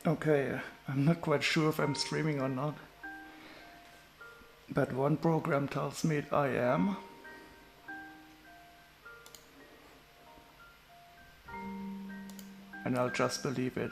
Okay, I'm not quite sure if I'm streaming or not, but one program tells me I am. And I'll just believe it.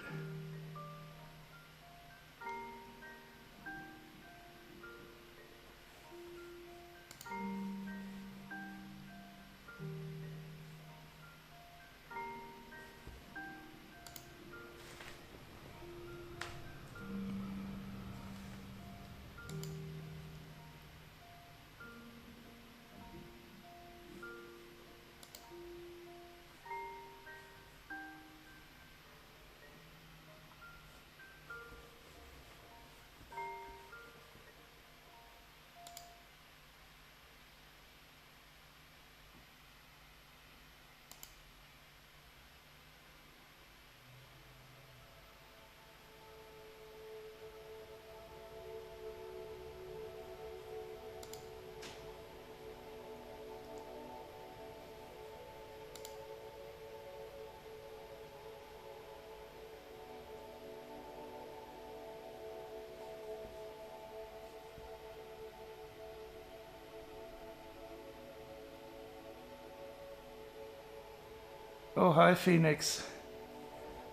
Oh, hi Phoenix.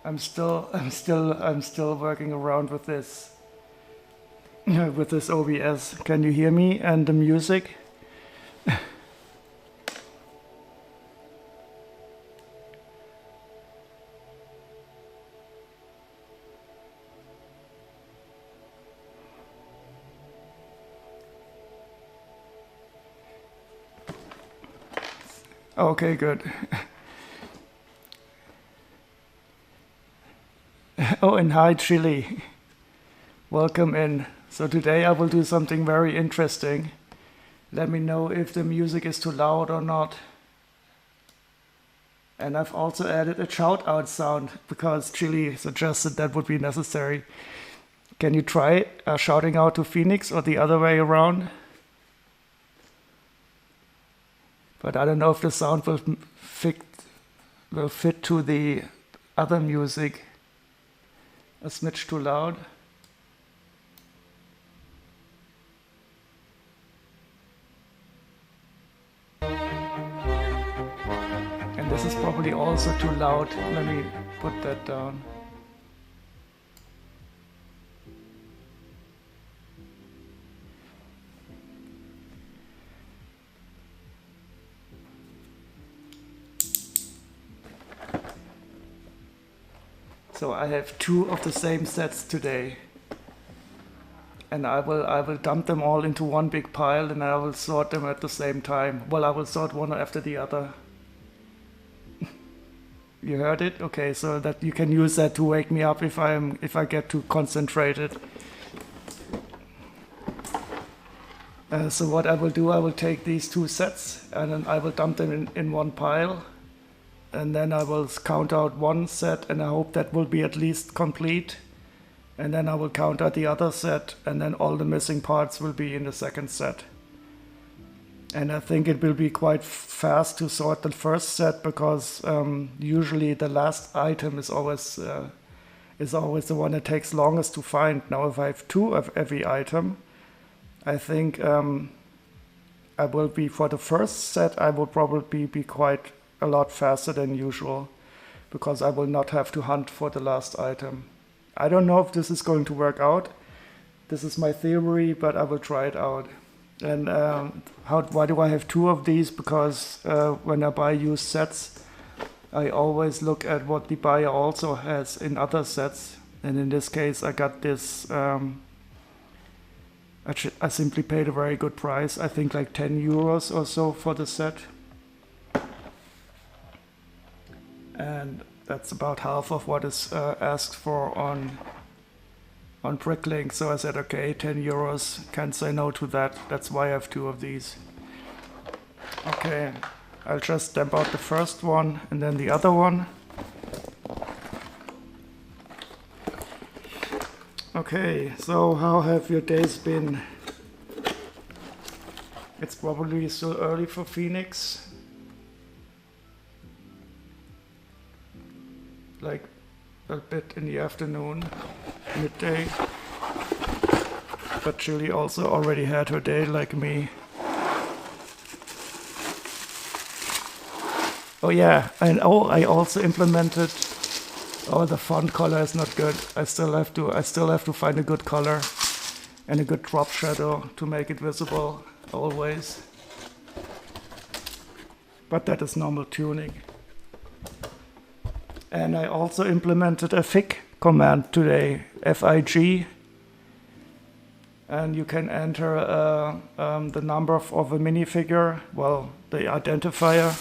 I'm still working around with this with this OBS. Can you hear me and the music? Okay, good. Oh, and hi Chili. Welcome in. So today I will do something very interesting. Let me know if the music is too loud or not. And I've also added a shout out sound because Chili suggested that would be necessary. Can you try shouting out to Phoenix or the other way around? But I don't know if the sound will fit to the other music. A smidge too loud. And this is probably also too loud. Let me put that down. So I have two of the same sets today. And I will dump them all into one big pile and I will sort them at the same time. Well, I will sort one after the other. You heard it? Okay, so that you can use that to wake me up if I get too concentrated. So what I will do, I will take these two sets and then I will dump them in one pile. And then I will count out one set and I hope that will be at least complete. And then I will count out the other set and then all the missing parts will be in the second set. And I think it will be quite fast to sort the first set because usually the last item is always the one that takes longest to find. Now if I have two of every item, I think I will be, for the first set, I will probably be quite a lot faster than usual because I will not have to hunt for the last item. I don't know if this is going to work out. This is my theory, but I will try it out. And why do I have two of these? Because when I buy used sets, I always look at what the buyer also has in other sets. And in this case, I got this. I simply paid a very good price. I think like 10 euros or so for the set. And that's about half of what is asked for on Bricklink. So I said, okay, 10 euros, can't say no to that. That's why I have two of these. Okay, I'll just stamp out the first one and then the other one. Okay, so how have your days been? It's probably still early for Phoenix. Like a bit in the afternoon, midday. But Chili also already had her day like me. Oh yeah, and I also implemented. Oh, the font color is not good. I still have to find a good color and a good drop shadow to make it visible always. But that is normal tuning. And I also implemented a fig command today, FIG. And you can enter the number of a minifigure, well, the identifier.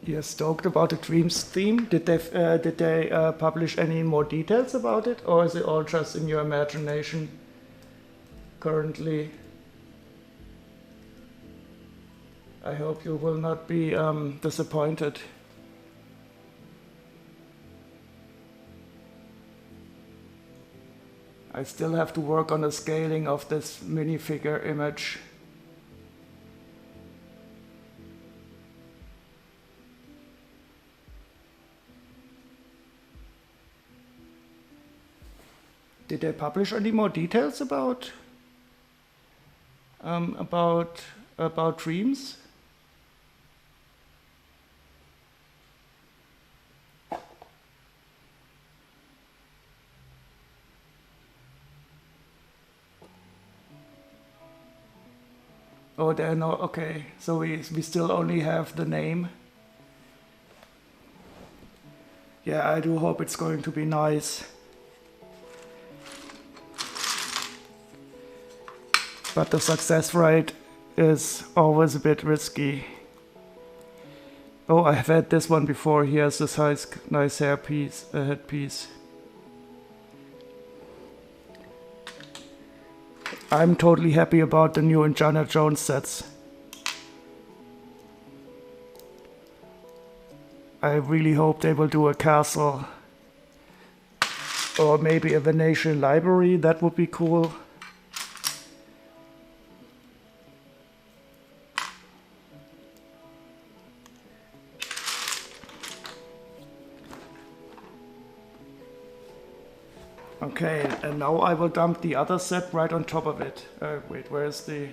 You're stoked about the Dreams theme. Did they publish any more details about it, or is it all just in your imagination currently? I hope you will not be disappointed. I still have to work on the scaling of this minifigure image. Did they publish any more details about Dreams? Oh, they're no. Okay, so we still only have the name. Yeah, I do hope it's going to be nice. But the success rate is always a bit risky. Oh, I have had this one before. He has this nice headpiece. I'm totally happy about the new Indiana Jones sets. I really hope they will do a castle. Or maybe a Venetian library, that would be cool. Okay, and now I will dump the other set right on top of it. Wait, where is the...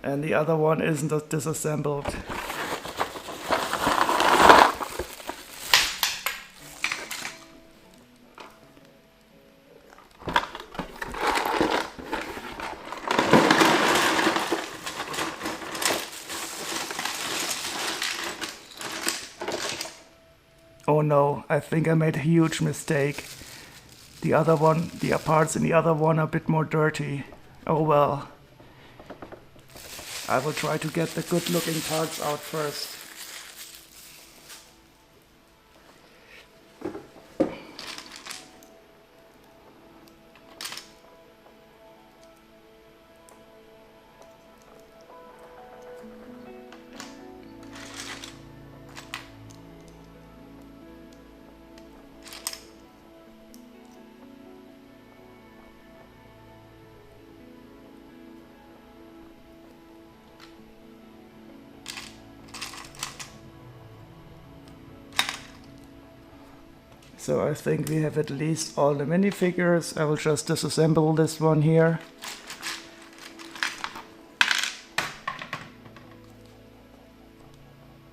And the other one isn't disassembled. Oh no, I think I made a huge mistake. The parts in the other one are a bit more dirty. Oh well. I will try to get the good looking parts out first. So I think we have at least all the minifigures. I will just disassemble this one here.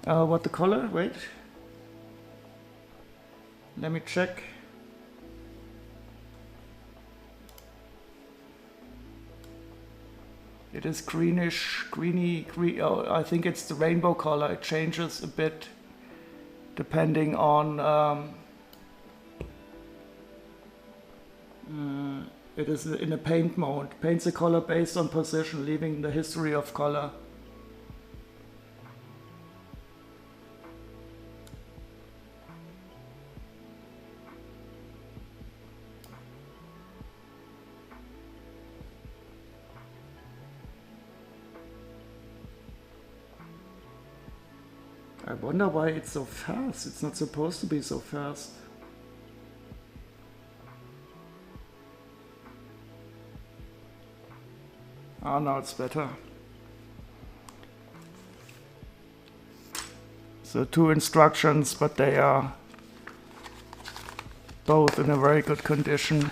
What the color? Wait. Let me check. It is greenish, greeny, green. Oh, I think it's the rainbow color. It changes a bit depending on. It is in a paint mode. Paints a color based on position, leaving the history of color. I wonder why it's so fast. It's not supposed to be so fast. Oh, now it's better. So 2 instructions, but they are both in a very good condition.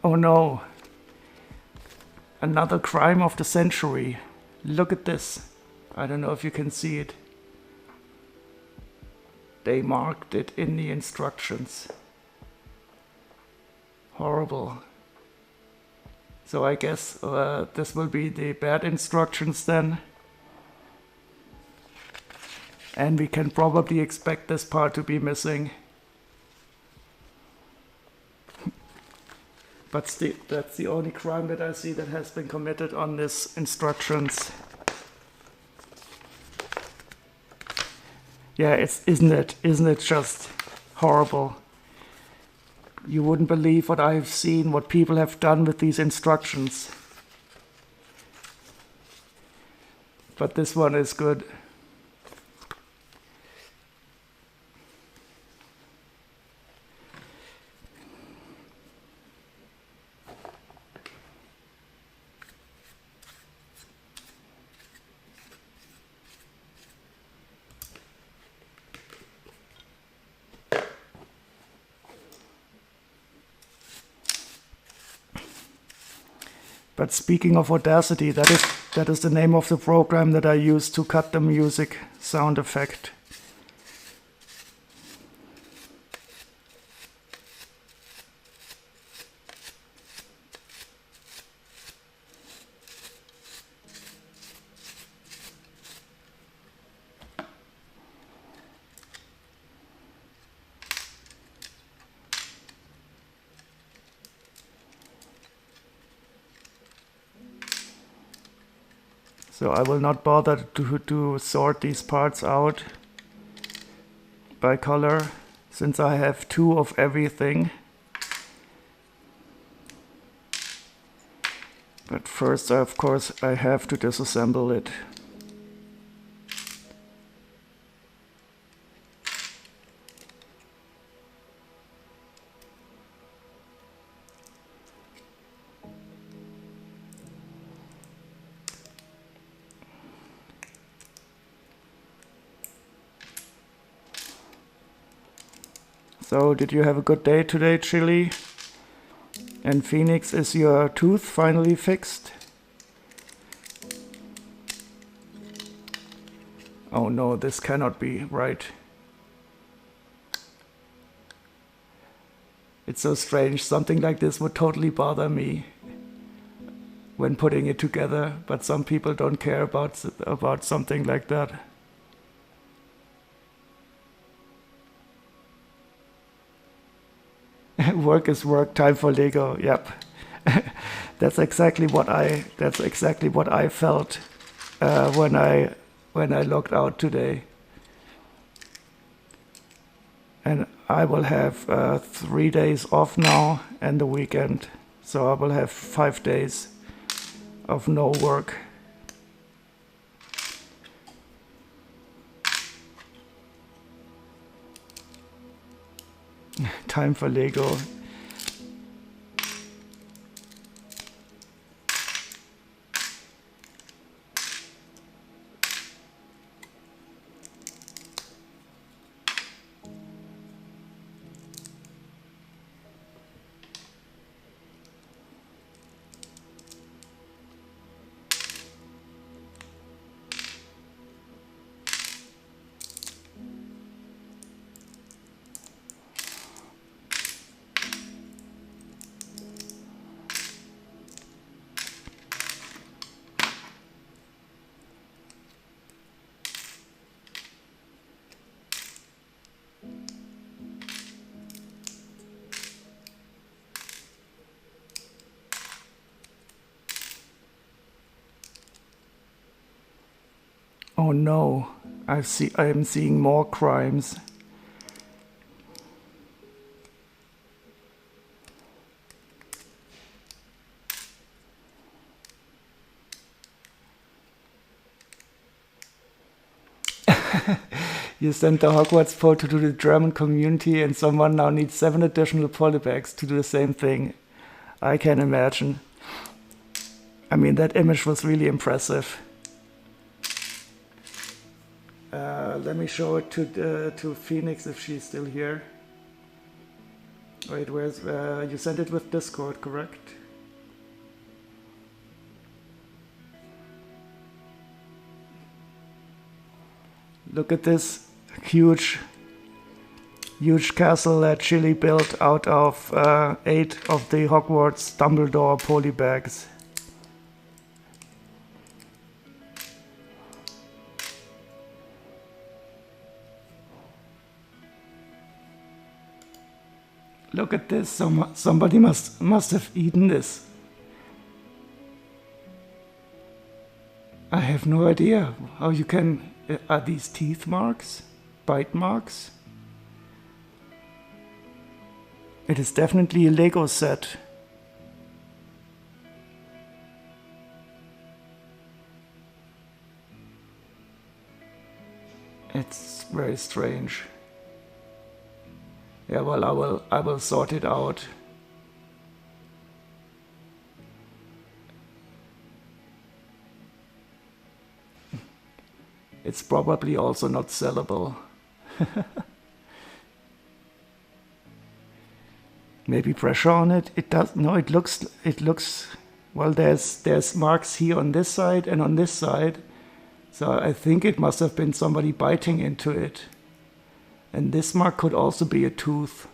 Oh no. Another crime of the century. Look at this. I don't know if you can see it. They marked it in the instructions. Horrible. So I guess this will be the bad instructions then. And we can probably expect this part to be missing. But that's the only crime that I see that has been committed on this instructions. Yeah, isn't it just horrible? You wouldn't believe what I've seen, what people have done with these instructions. But this one is good. But speaking of Audacity, that is the name of the program that I use to cut the music sound effect. So I will not bother to sort these parts out by color, since I have 2 of everything. But first, of course, I have to disassemble it. So, did you have a good day today, Chili? And Phoenix, is your tooth finally fixed? Oh no, this cannot be right. It's so strange. Something like this would totally bother me when putting it together, but some people don't care about something like that. Work is work, time for Lego. Yep. That's exactly what I felt when I logged out today. And I will have 3 days off now and the weekend, so I will have 5 days of no work. Time for Lego. Oh no, I am seeing more crimes. You sent the Hogwarts photo to the German community and someone now needs 7 additional polybags to do the same thing. I can imagine. I mean, that image was really impressive. Let me show it to Phoenix if she's still here. Wait, where's... you sent it with Discord, correct? Look at this huge castle that Chili built out of 8 of the Hogwarts Dumbledore polybags. Look at this, somebody must have eaten this. I have no idea how you can... Are these teeth marks? Bite marks? It is definitely a Lego set. It's very strange. Yeah, well, I will sort it out. It's probably also not sellable. Maybe pressure on it. It does. No, it looks. Well, there's marks here on this side and on this side. So I think it must have been somebody biting into it. And this mark could also be a tooth.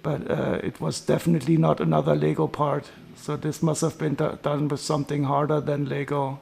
But it was definitely not another Lego part. So this must have been done with something harder than Lego.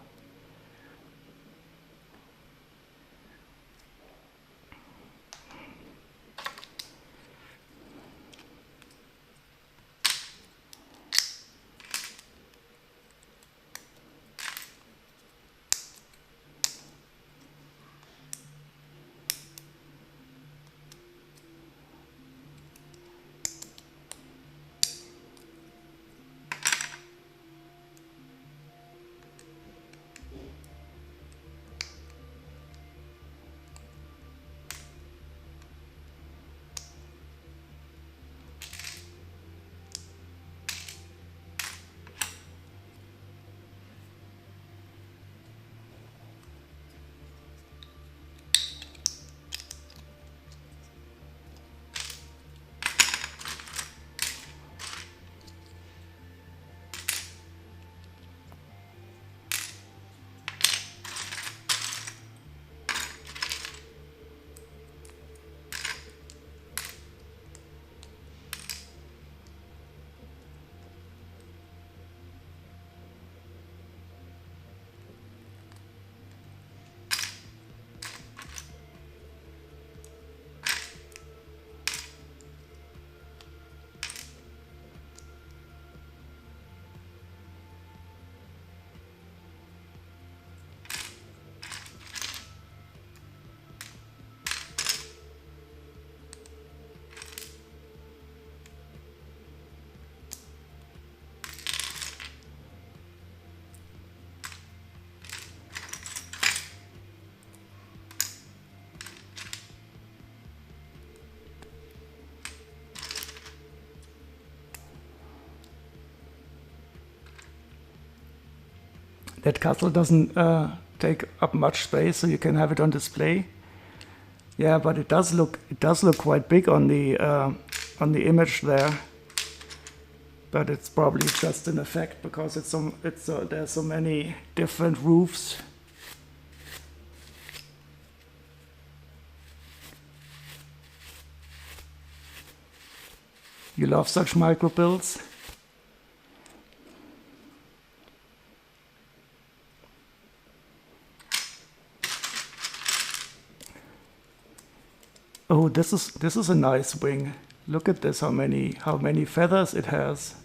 That castle doesn't take up much space, so you can have it on display. Yeah, but it does look quite big on the image there. But it's probably just an effect because there's so many different roofs. You love such micro builds? Oh, this is a nice wing. Look at this, how many feathers it has.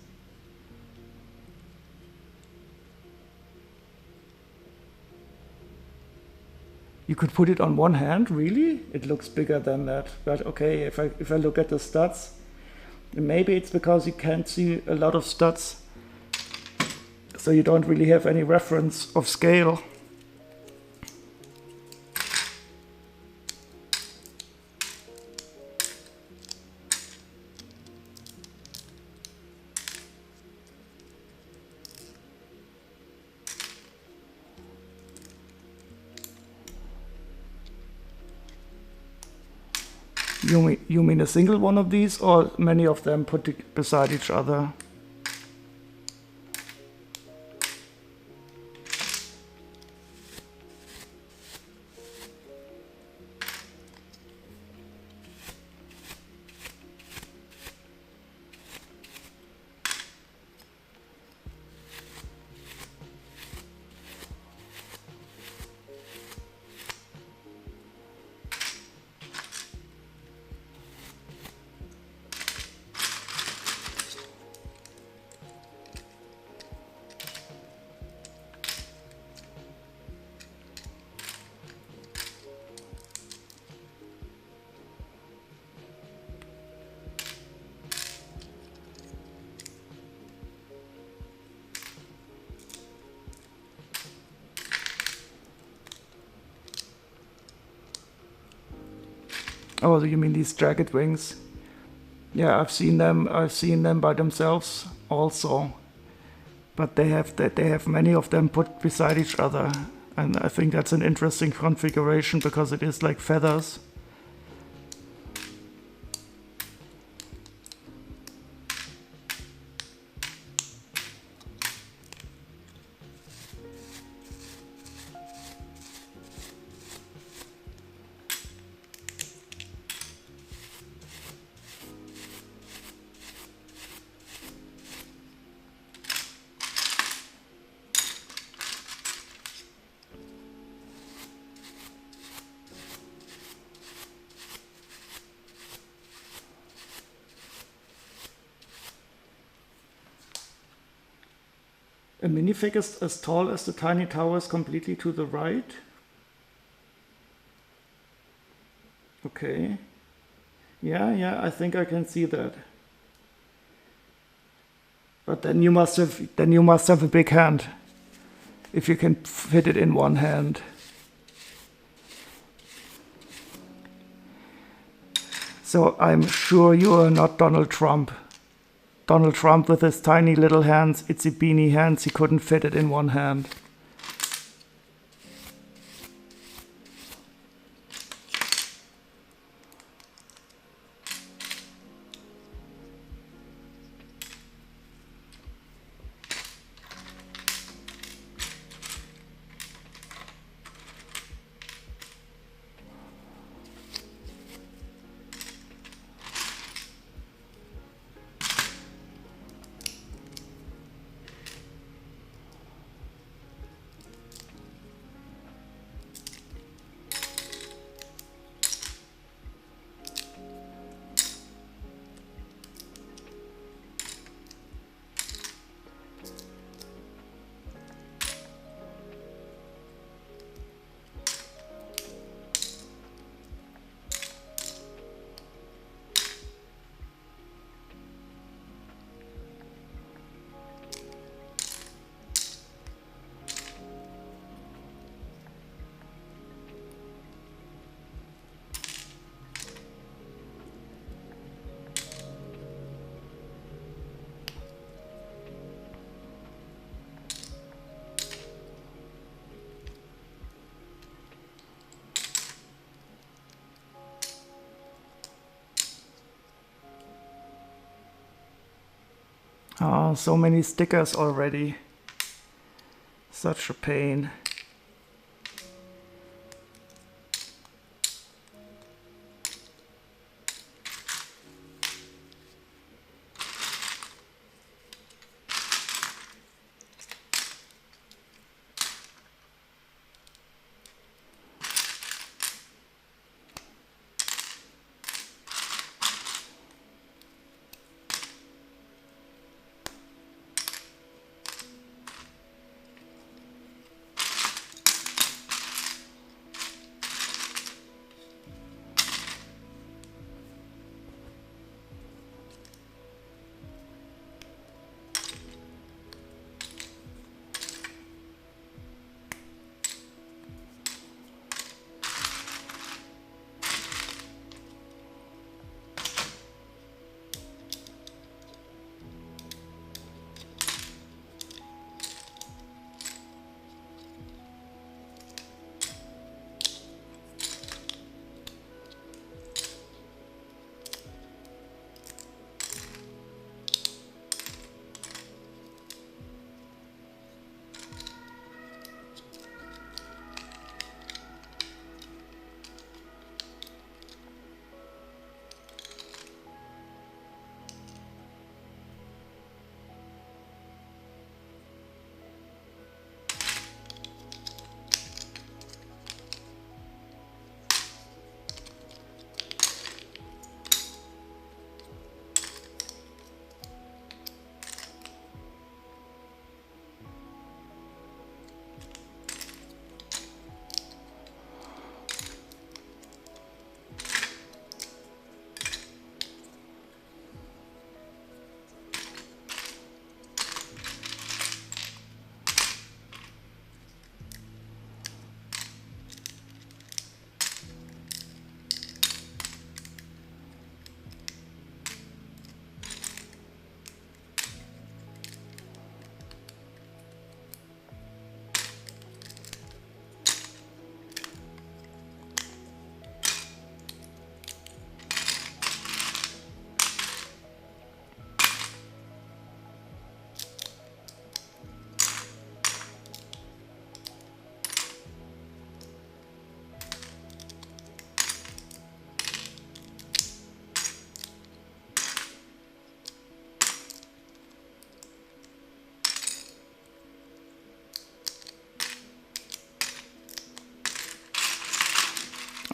You could put it on one hand, really? It looks bigger than that. But okay, if I look at the studs, maybe it's because you can't see a lot of studs, so you don't really have any reference of scale. You mean a single one of these, or many of them put beside each other? Oh, you mean these jagged wings? Yeah, I've seen them. I've seen them by themselves also, but they have many of them put beside each other, and I think that's an interesting configuration because it is like feathers. A minifig is as tall as the tiny towers completely to the right. Okay. Yeah, I think I can see that. But then you must have a big hand if you can fit it in one hand. So I'm sure you are not Donald Trump. Donald Trump with his tiny little hands, itsy beanie hands, he couldn't fit it in one hand. Oh, so many stickers already. Such a pain.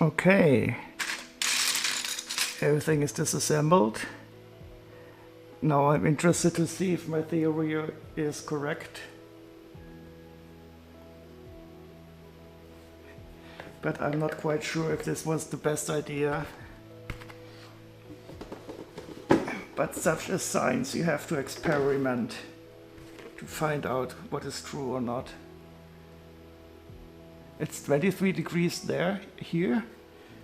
Okay, everything is disassembled. Now I'm interested to see if my theory is correct. But I'm not quite sure if this was the best idea. But such is science, you have to experiment to find out what is true or not. It's 23 degrees here.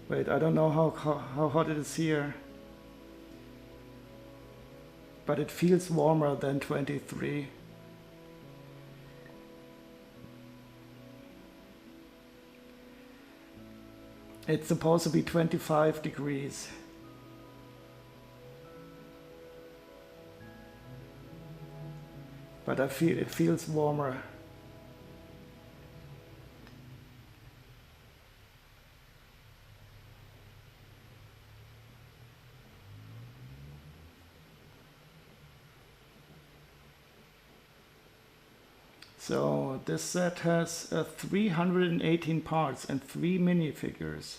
Wait, I don't know how hot it is here. But it feels warmer than 23. It's supposed to be 25 degrees. But I feel it feels warmer. So this set has 318 parts and 3 minifigures.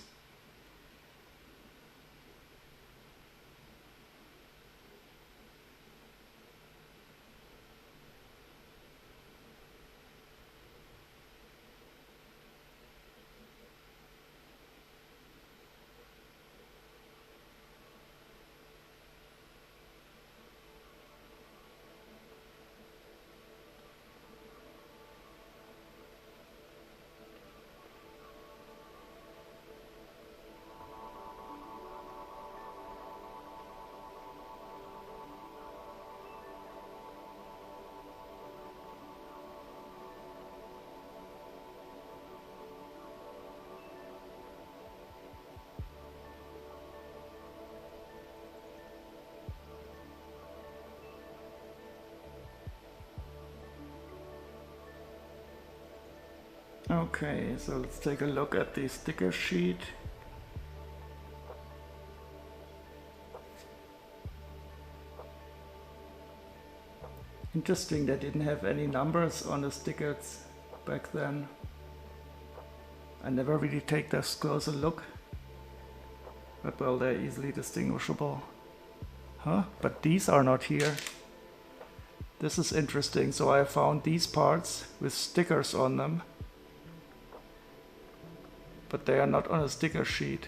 Okay, so let's take a look at the sticker sheet. Interesting, they didn't have any numbers on the stickers back then. I never really take this closer look. But well, they're easily distinguishable. Huh? But these are not here. This is interesting. So I found these parts with stickers on them. But they are not on a sticker sheet.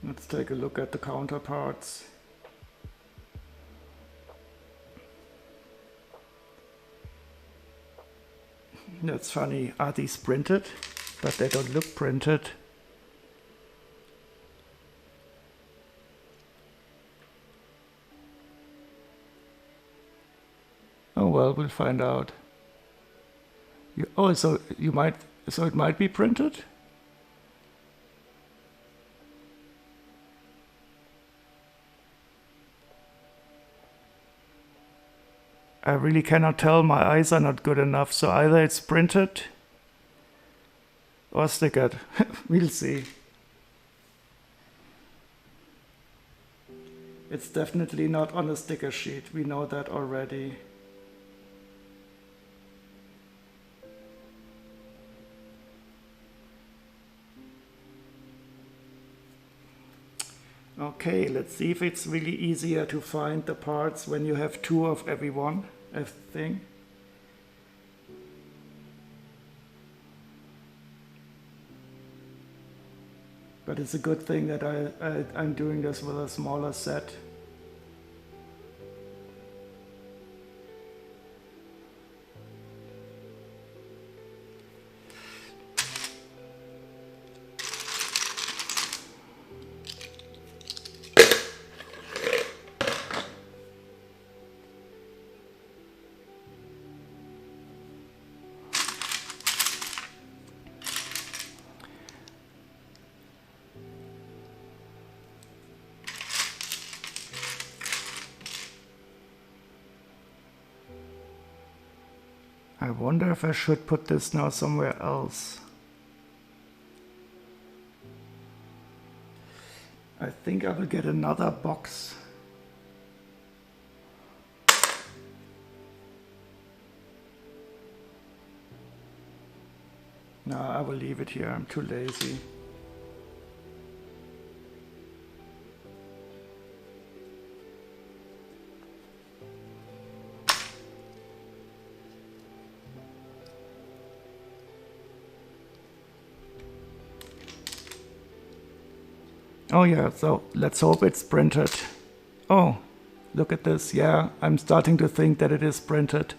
Let's take a look at the counterparts. That's funny. Are these printed? But they don't look printed. Oh well, we'll find out. So it might be printed? I really cannot tell, my eyes are not good enough, so either it's printed or stickered. We'll see. It's definitely not on a sticker sheet, we know that already. Okay, let's see if it's really easier to find the parts when you have two of everything. But it's a good thing that I'm doing this with a smaller set. I wonder if I should put this now somewhere else. I think I will get another box. No, I will leave it here. I'm too lazy. Oh yeah, so let's hope it's printed. Oh, look at this. Yeah, I'm starting to think that it is printed.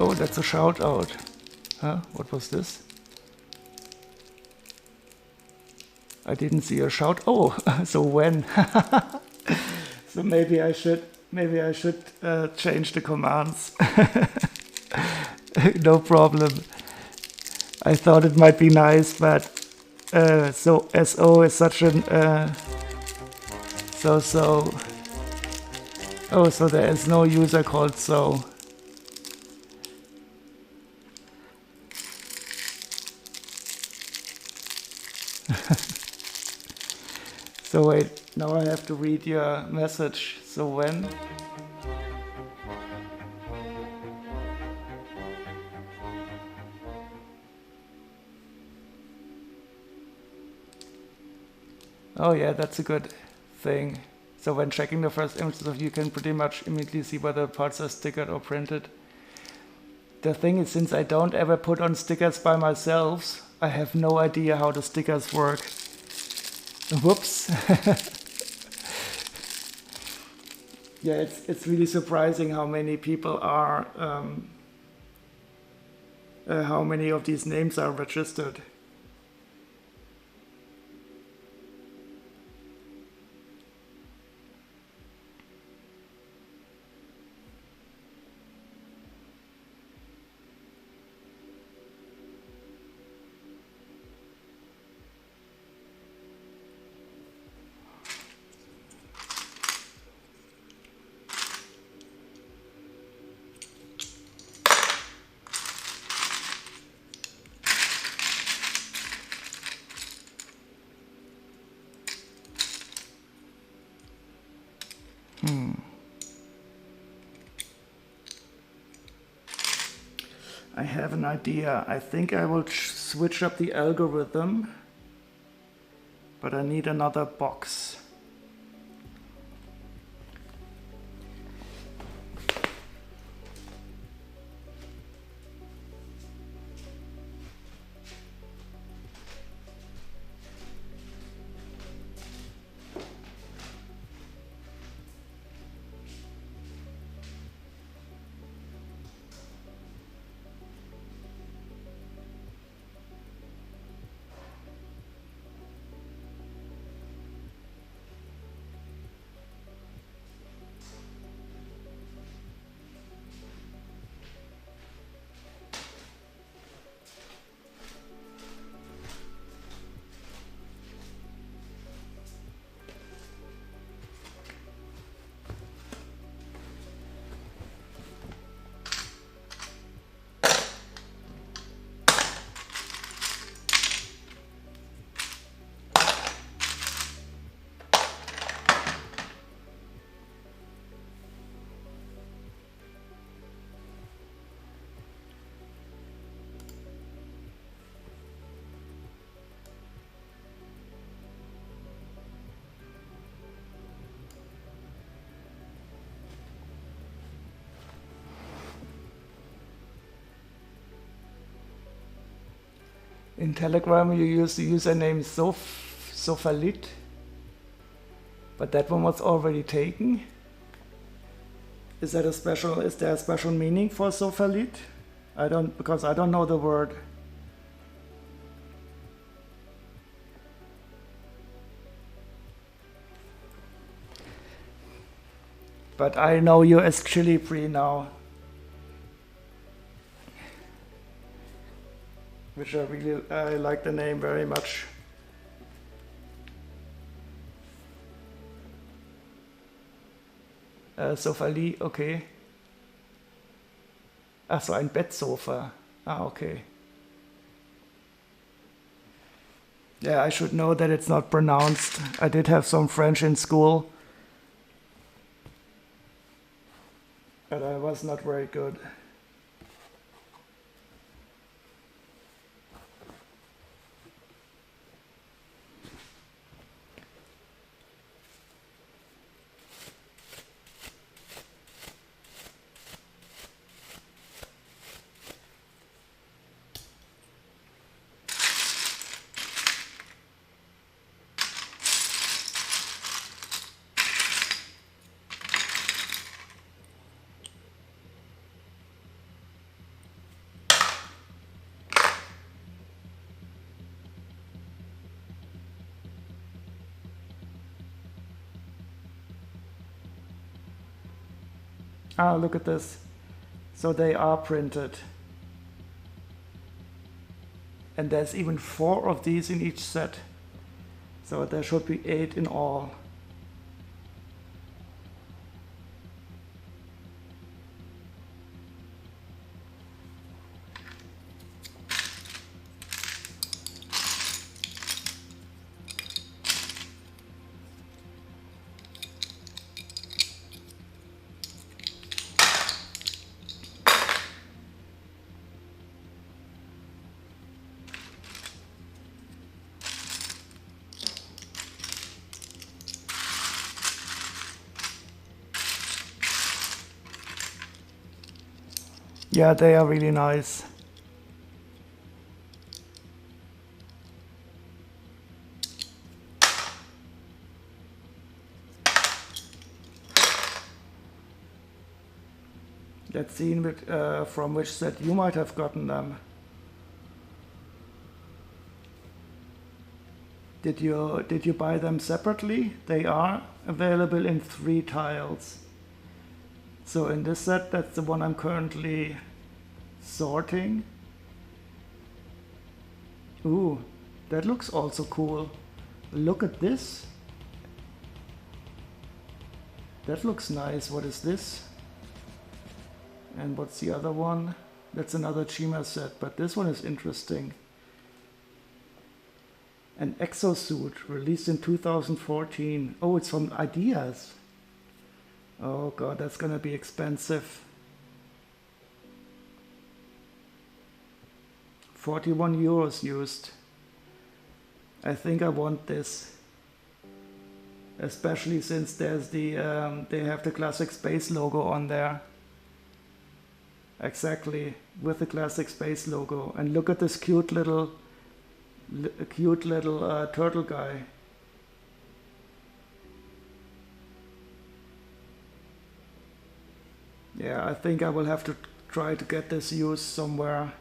Oh, that's a shout out. Huh? What was this? I didn't see a shout. Oh, so when? So maybe I should change the commands. No problem. I thought it might be nice, but so SO is such an so. Oh, so there is no user called so. So wait, now I have to read your message. So when? Oh yeah, that's a good thing. So when checking the first images of you can pretty much immediately see whether parts are stickered or printed. The thing is, since I don't ever put on stickers by myself, I have no idea how the stickers work. Whoops. Yeah, it's really surprising how many people are, how many of these names are registered. I have an idea. I think I will switch up the algorithm, but I need another box. In Telegram you use the username Sofalit, but that one was already taken. Is there a special meaning for Sofalit? Because I don't know the word. But I know you as Chili Free now. Which I like the name very much. Sofali, okay. Ach so, ein Bettsofa. Ah, okay. Yeah, I should know that it's not pronounced. I did have some French in school, but I was not very good. Ah, look at this. So they are printed. And there's even 4 of these in each set. So there should be 8 in all. Yeah, they are really nice. Let's see from which set you might have gotten them. Did you buy them separately? They are available in 3 tiles. So in this set, that's the one I'm currently sorting. Ooh, that looks also cool. Look at this. That looks nice. What is this? And what's the other one? That's another Chima set, but this one is interesting. An exosuit released in 2014. Oh, it's from Ideas. Oh god, that's gonna be expensive. 41 euros used. I think I want this. Especially since there's the they have the Classic Space logo on there. Exactly, with the Classic Space logo. And look at this cute little turtle guy. Yeah, I think I will have to try to get this used somewhere.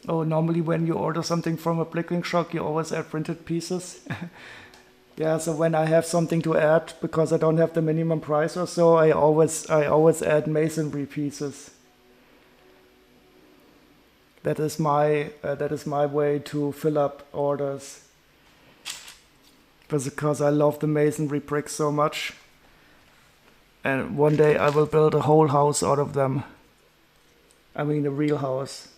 Oh, normally when you order something from a Blicklink shop, you always add printed pieces. Yeah, so when I have something to add, because I don't have the minimum price or so, I always add masonry pieces. That is my way to fill up orders. Because I love the masonry bricks so much. And one day I will build a whole house out of them. I mean a real house.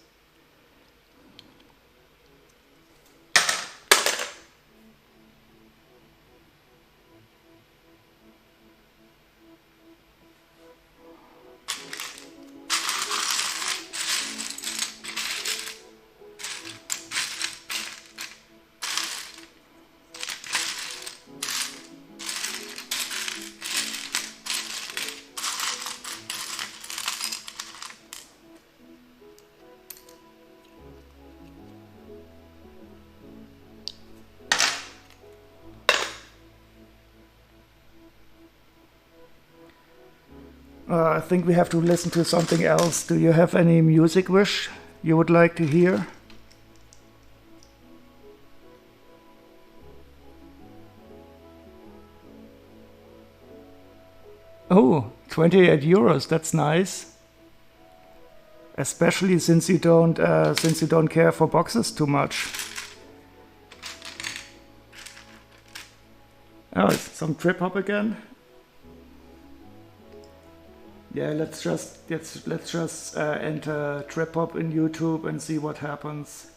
I think we have to listen to something else. Do you have any music wish you would like to hear? Oh, 28 euros, that's nice. Especially since you don't care for boxes too much. Oh, it's some trip hop again. Yeah, let's just enter trip hop in YouTube and see what happens.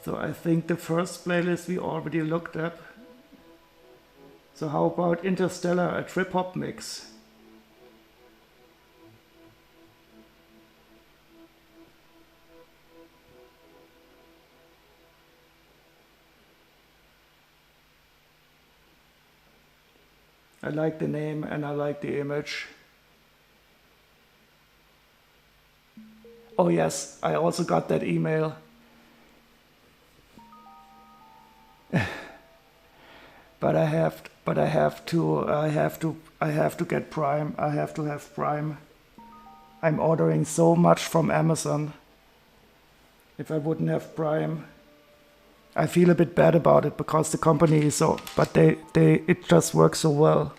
So I think the first playlist we already looked at. So how about Interstellar, a trip hop mix? I like the name and I like the image. Oh yes, I also got that email. But I have to get Prime. I have to have Prime. I'm ordering so much from Amazon. If I wouldn't have Prime, I feel a bit bad about it because the company is so, but it just works so well.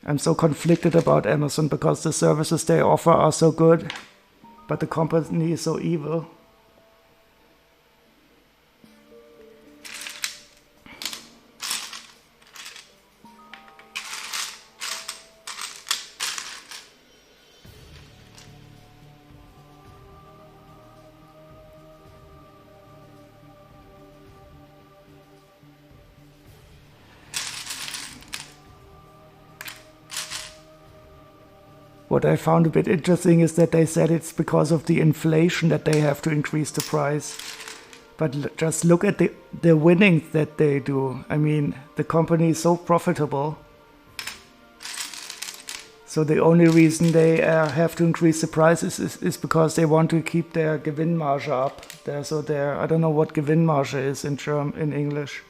I'm so conflicted about Amazon because the services they offer are so good, but the company is so evil. What I found a bit interesting is that they said it's because of the inflation that they have to increase the price. But just look at the winnings that they do. I mean, the company is so profitable. So the only reason they have to increase the prices is because they want to keep their Gewinnmarge up. I don't know what Gewinnmarge is in English.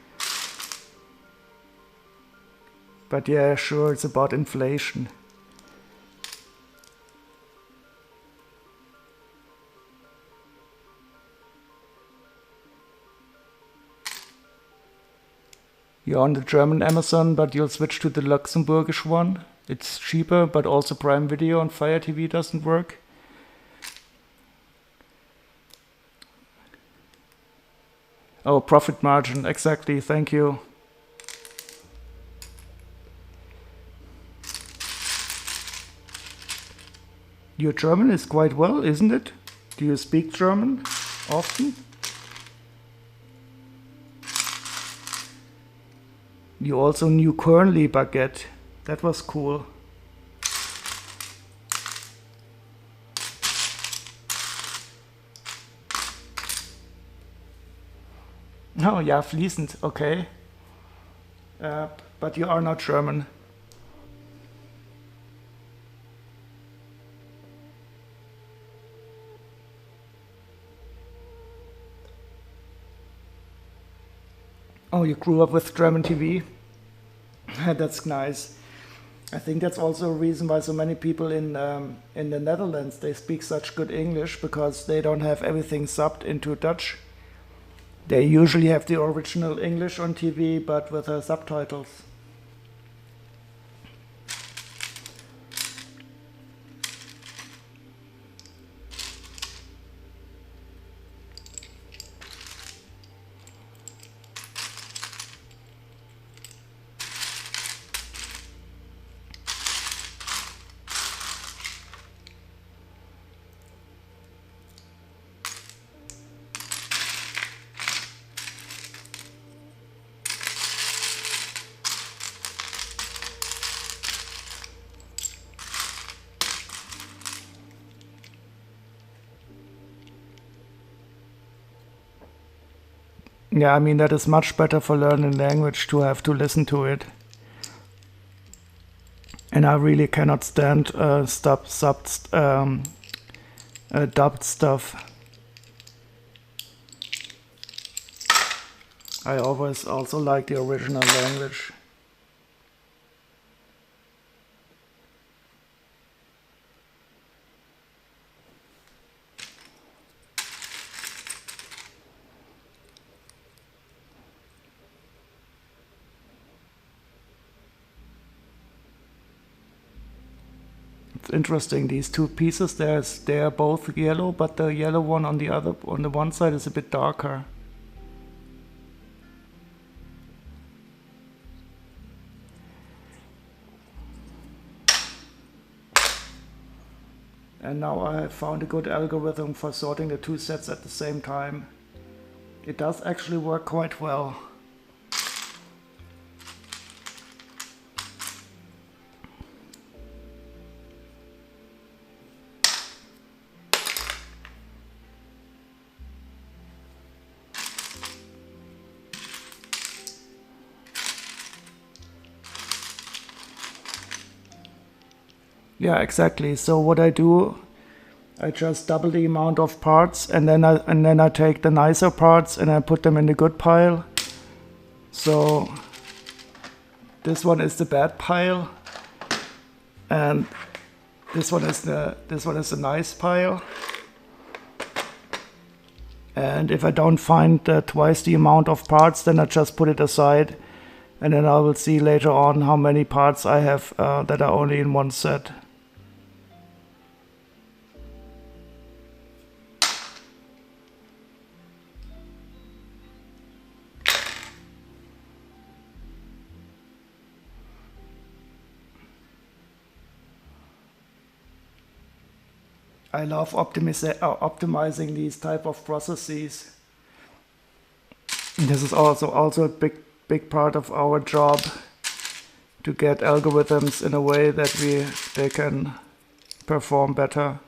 But yeah, sure, it's about inflation. You're on the German Amazon, but you'll switch to the Luxembourgish one. It's cheaper, but also Prime Video on Fire TV doesn't work. Oh, profit margin, exactly, thank you. Your German is quite well, isn't it? Do you speak German often? You also knew Kernly Baguette. That was cool. Oh, yeah, fließend, okay. But you are not German. Oh, you grew up with German TV? That's nice. I think that's also a reason why so many people in the Netherlands, they speak such good English, because they don't have everything subbed into Dutch. They usually have the original English on TV, but with subtitles. Yeah, I mean, that is much better for learning language to have to listen to it. and I really cannot stand dubbed stuff. I always also like the original language. It's interesting, these two pieces, they are both yellow, but the yellow one on the one side is a bit darker. And now I have found a good algorithm for sorting the two sets at the same time. It does actually work quite well. Yeah, exactly. So what I do, I just double the amount of parts, and then I take the nicer parts and I put them in the good pile. So this one is the bad pile, and this one is the nice pile. And if I don't find twice the amount of parts, then I just put it aside, and then I will see later on how many parts I have that are only in one set. I love optimizing these type of processes. This is also a big part of our job, to get algorithms in a way that they can perform better.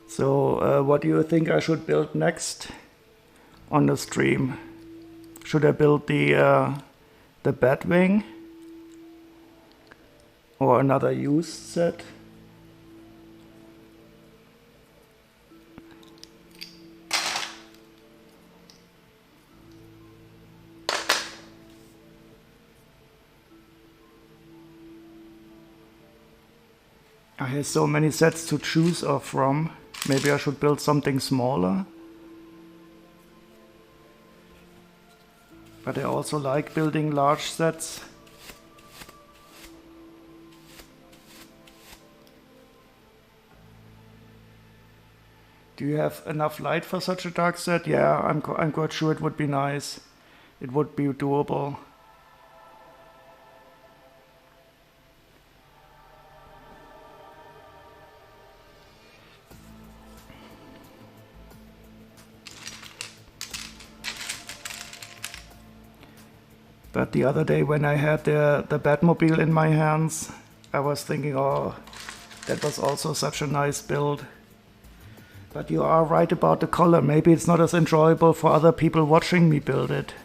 So what do you think I should build next on the stream? Should I build the bat wing? Or another used set? I have so many sets to choose from. Maybe I should build something smaller. But I also like building large sets. Do you have enough light for such a dark set? Yeah, I'm quite sure it would be nice. It would be doable. But the other day when I had the Batmobile in my hands, I was thinking, oh, that was also such a nice build. But you are right about the color. Maybe it's not as enjoyable for other people watching me build it.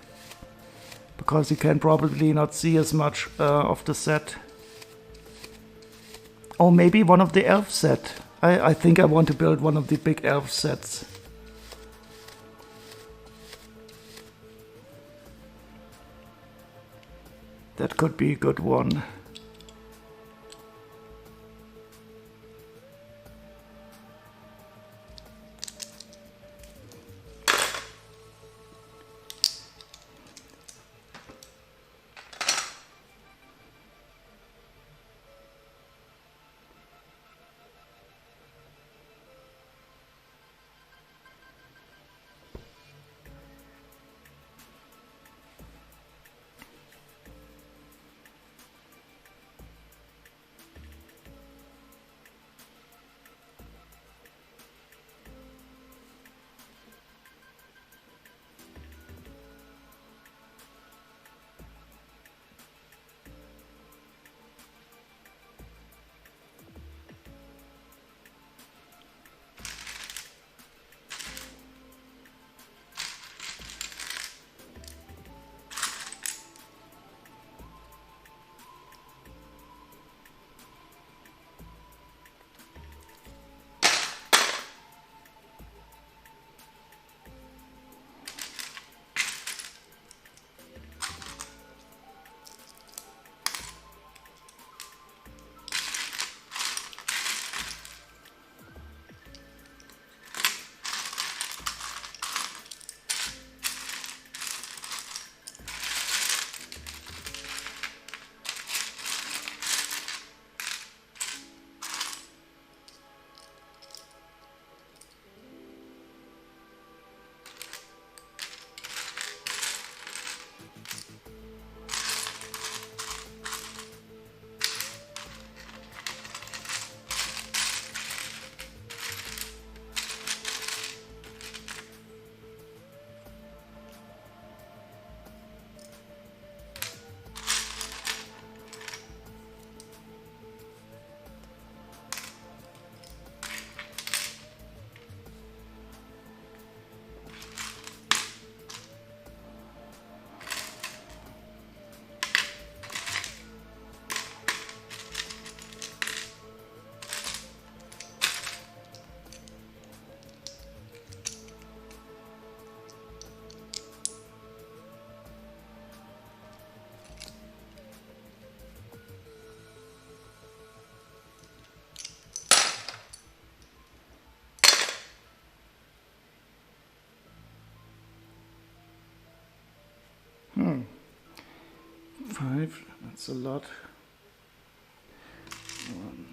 Because you can probably not see as much of the set. Or maybe one of the elf set. I think I want to build one of the big elf sets. That could be a good one. Five, that's a lot. One.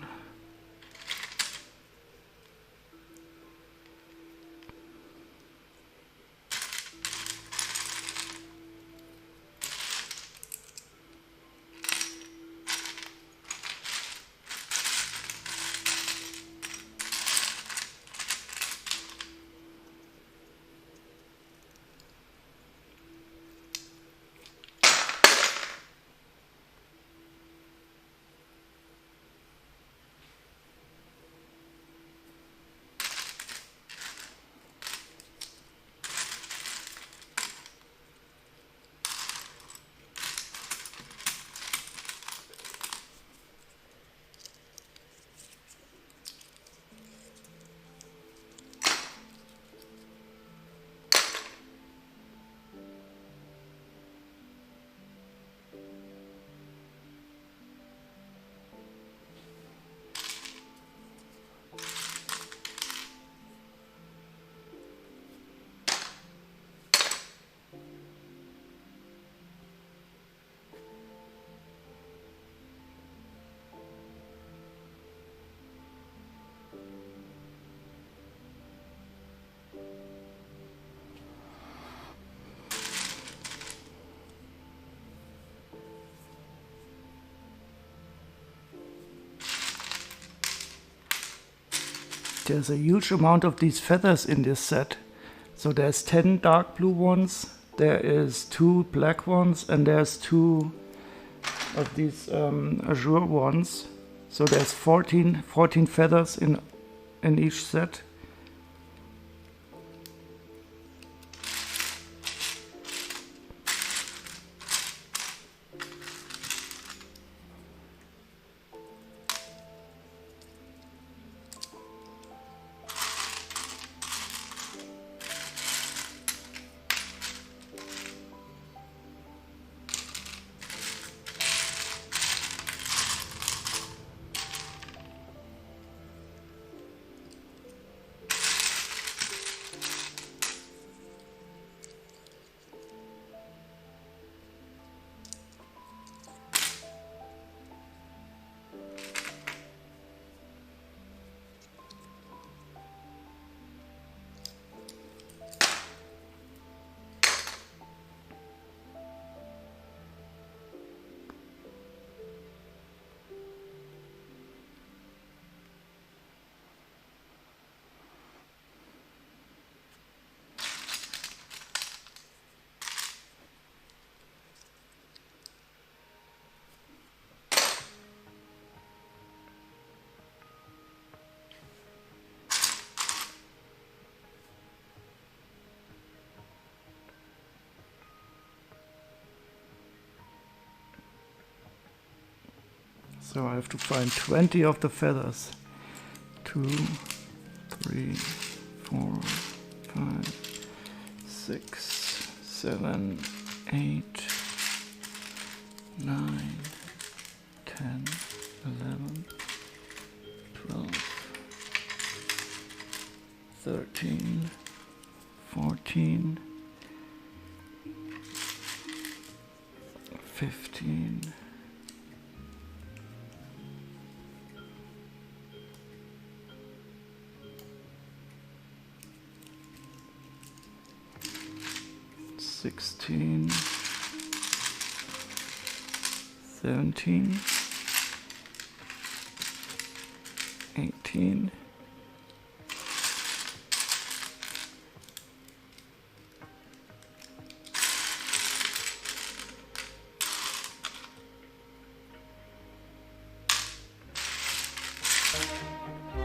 there's a huge amount of these feathers in this set. So there's 10 dark blue ones, there is 2 black ones, and there's 2 of these azure ones. So there's 14 feathers in each set. So I have to find 20 of the feathers. 2, 3, 4, 5, 6, 7, 8, 9, 10, 11, 12, 13, 14, 15, 16, 17, 18,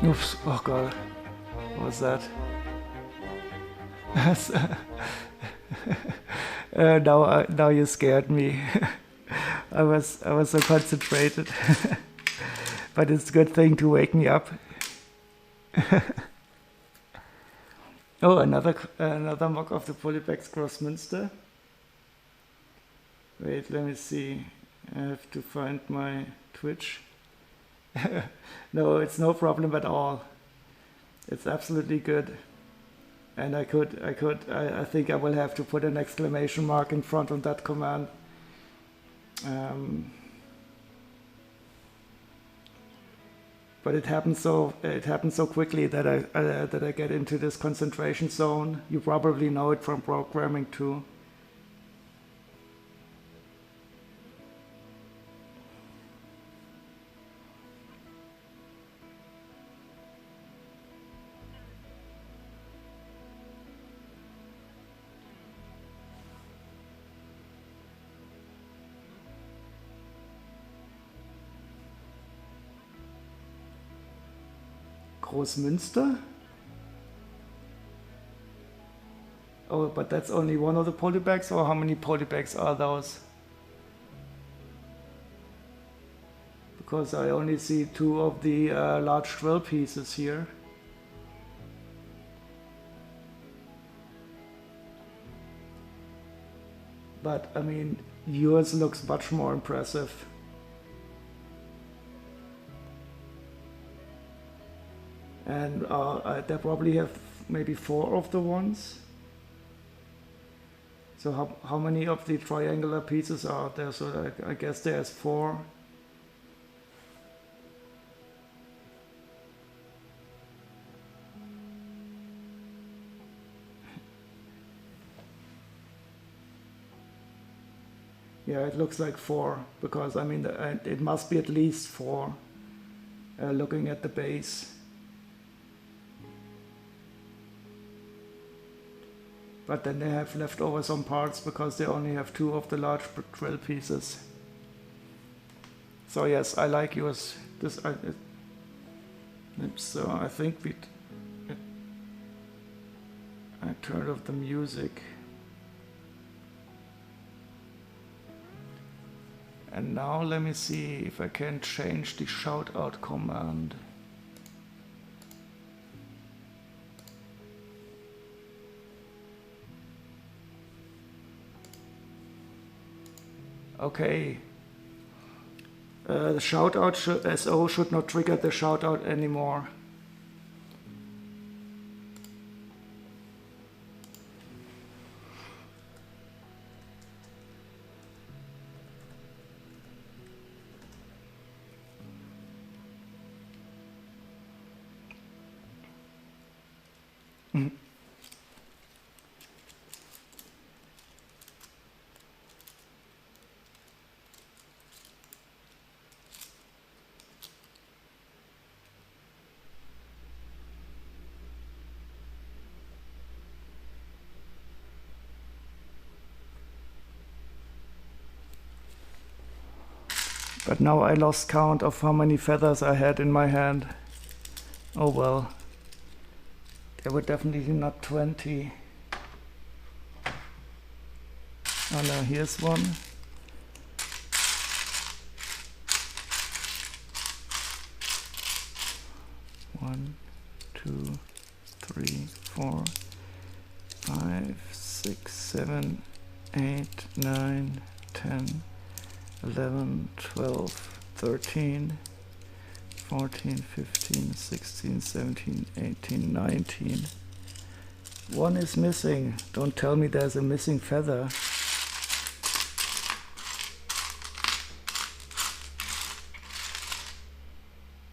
'Oops, oh god, what was that? Now you scared me. I was so concentrated. But it's a good thing to wake me up. Oh, another mock of the Polypex Cross Münster. Wait, let me see. I have to find my Twitch. No, it's no problem at all. It's absolutely good. And I think I will have to put an exclamation mark in front of that command. But it happens so quickly that I get into this concentration zone. You probably know it from programming too. Großmünster? Oh, but that's only one of the polybags, or how many polybags are those? Because I only see 2 of the large drill pieces here. But I mean, yours looks much more impressive. And they probably have maybe 4 of the ones. So how many of the triangular pieces are there? So I guess there's 4. Yeah, it looks like 4, because I mean it must be at least 4 looking at the base. But then they have left over some parts because they only have 2 of the large drill pieces. So yes, I like yours. So I think I turned off the music. And now let me see if I can change the shoutout command. Okay. The shoutout SO should not trigger the shoutout anymore. But now I lost count of how many feathers I had in my hand. Oh well. There were definitely not 20. Oh no, here's one. One, 2, 3, 4, 5, 6, 7, 8, 9, 10, 11, 12, 13, 14, 15, 16, 17, 18, 19. One is missing. Don't tell me there's a missing feather.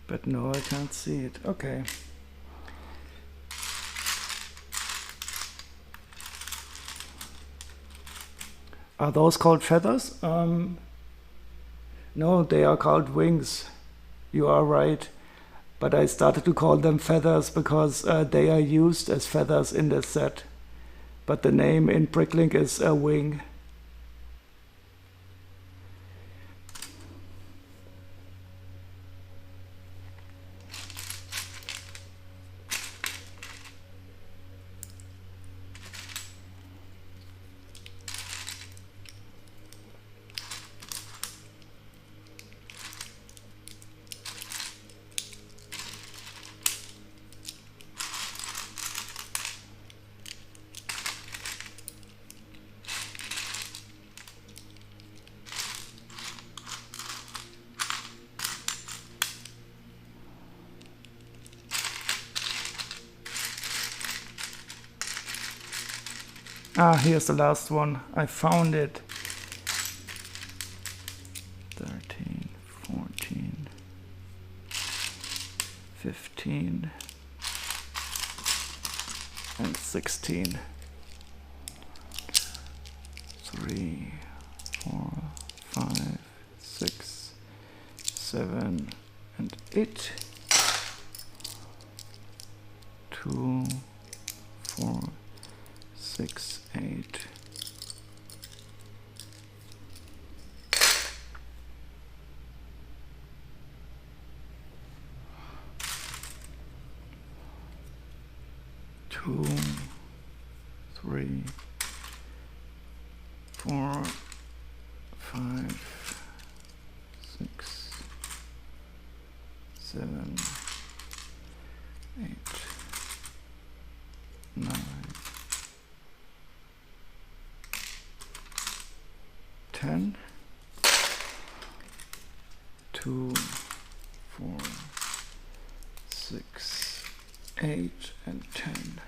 But no, I can't see it. Okay. Are those called feathers? No, they are called wings. You are right. But I started to call them feathers because they are used as feathers in this set. But the name in Bricklink is a wing. Ah, here's the last one. I found it. 13, 14, 15, and 16. 3, 4, 5, 6, 7, and 8. 2, 4, 6, 8. Two, 3, 4, 5, 6, 7, 8, 9, 10. 2, 4, 6, 8, and 10.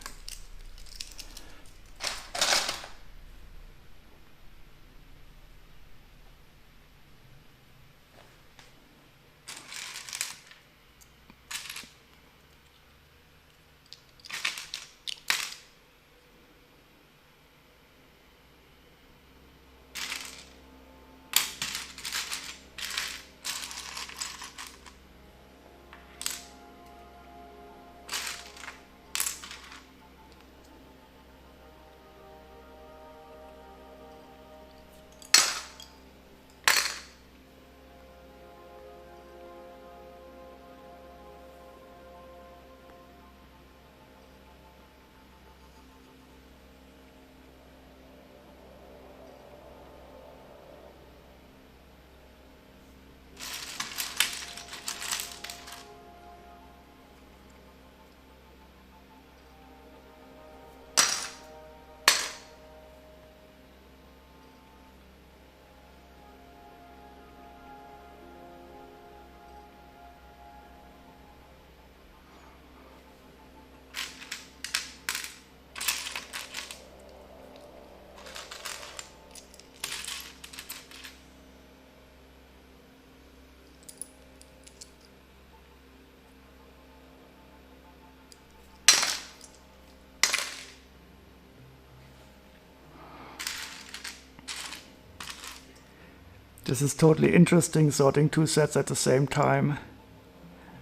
This is totally interesting, sorting 2 sets at the same time.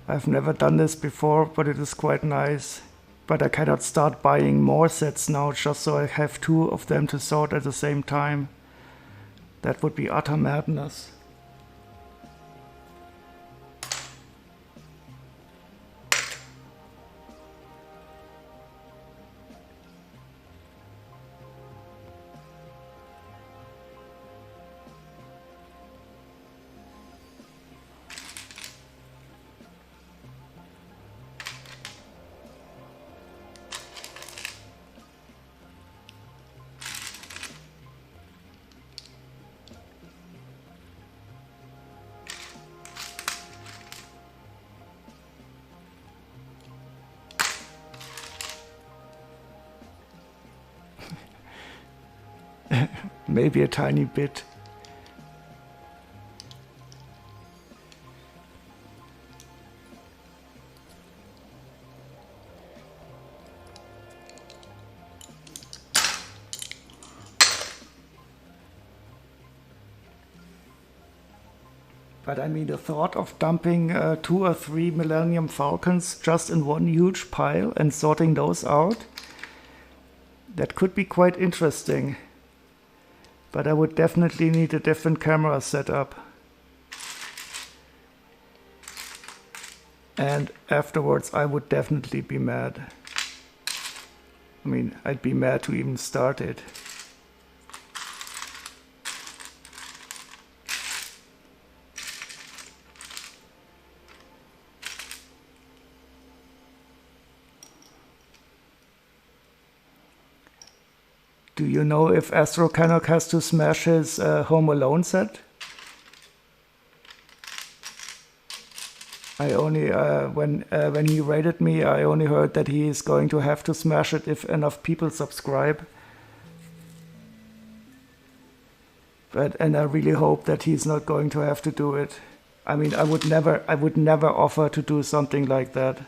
I've never done this before, but it is quite nice. But I cannot start buying more sets now just so I have 2 of them to sort at the same time. That would be utter madness. Maybe a tiny bit. But I mean, the thought of dumping 2 or 3 Millennium Falcons just in one huge pile and sorting those out, that could be quite interesting. But I would definitely need a different camera setup. And afterwards I would definitely be mad. I mean, I'd be mad to even start it. Do you know if Astro Canuck has to smash his Home Alone set? I only when he rated me, I only heard that he is going to have to smash it if enough people subscribe. And I really hope that he's not going to have to do it. I mean, I would never offer to do something like that.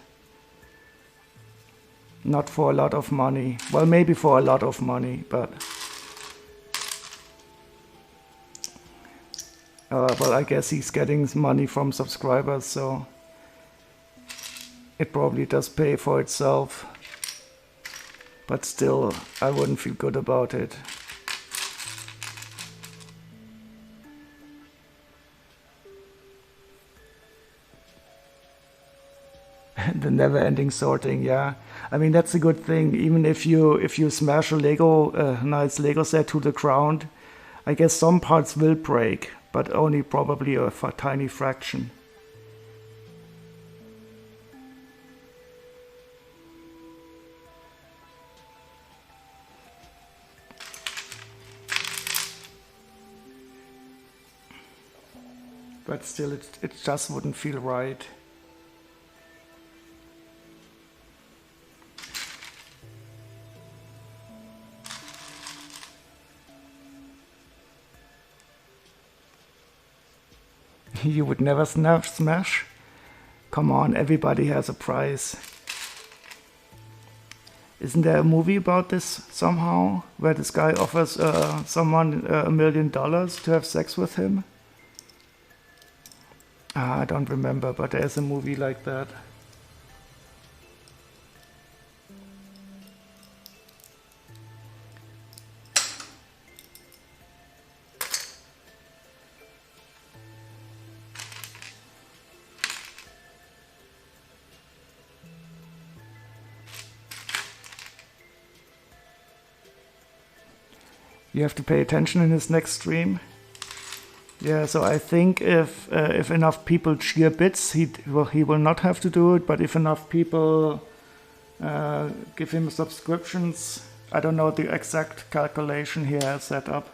Not for a lot of money. Well, maybe for a lot of money, but... well, I guess he's getting money from subscribers, so... it probably does pay for itself. But still, I wouldn't feel good about it. The never-ending sorting, yeah. I mean, that's a good thing. Even if you smash a nice Lego set to the ground, I guess some parts will break, but only probably a tiny fraction. But still, it just wouldn't feel right. You would never smash? Come on, everybody has a price. Isn't there a movie about this somehow? Where this guy offers someone $1 million to have sex with him? I don't remember, but there's a movie like that. You have to pay attention in his next stream. Yeah, so I think if enough people cheer bits, he will not have to do it. But if enough people give him subscriptions, I don't know the exact calculation he has set up.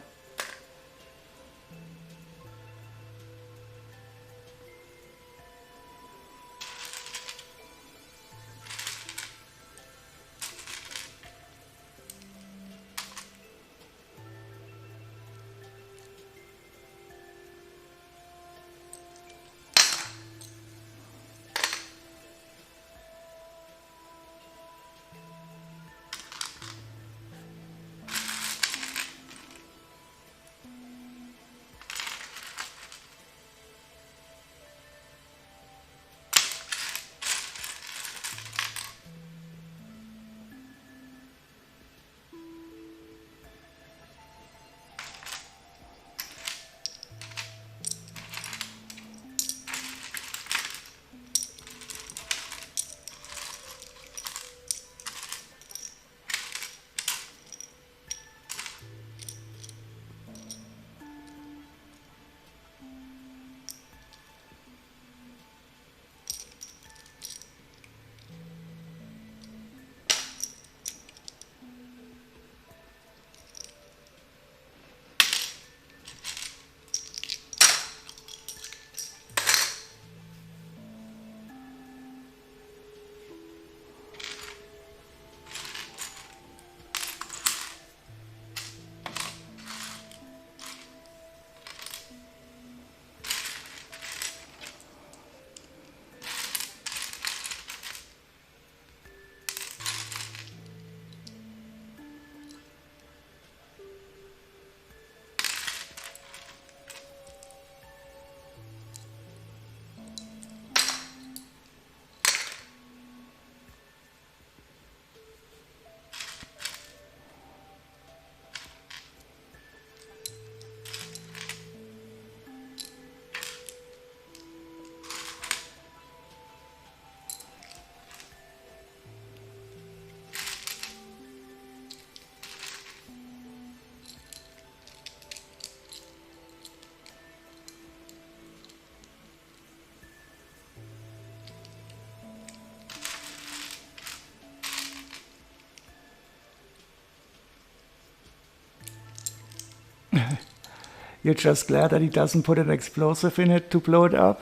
You're just glad that he doesn't put an explosive in it to blow it up?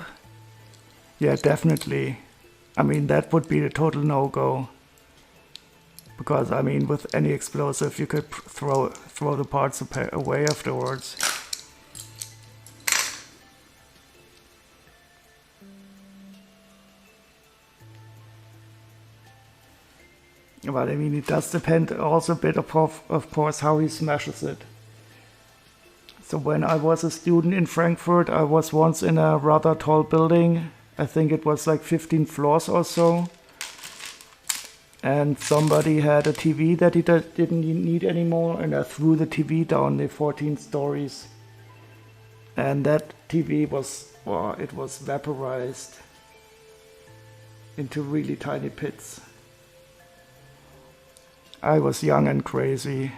Yeah, definitely. I mean, that would be a total no-go. Because, I mean, with any explosive, you could throw the parts away afterwards. But, I mean, it does depend also a bit, of course, how he smashes it. So when I was a student in Frankfurt, I was once in a rather tall building. I think it was like 15 floors or so. And somebody had a TV that he didn't need anymore, and I threw the TV down the 14 stories. And that TV was, well, it was vaporized into really tiny pits. I was young and crazy.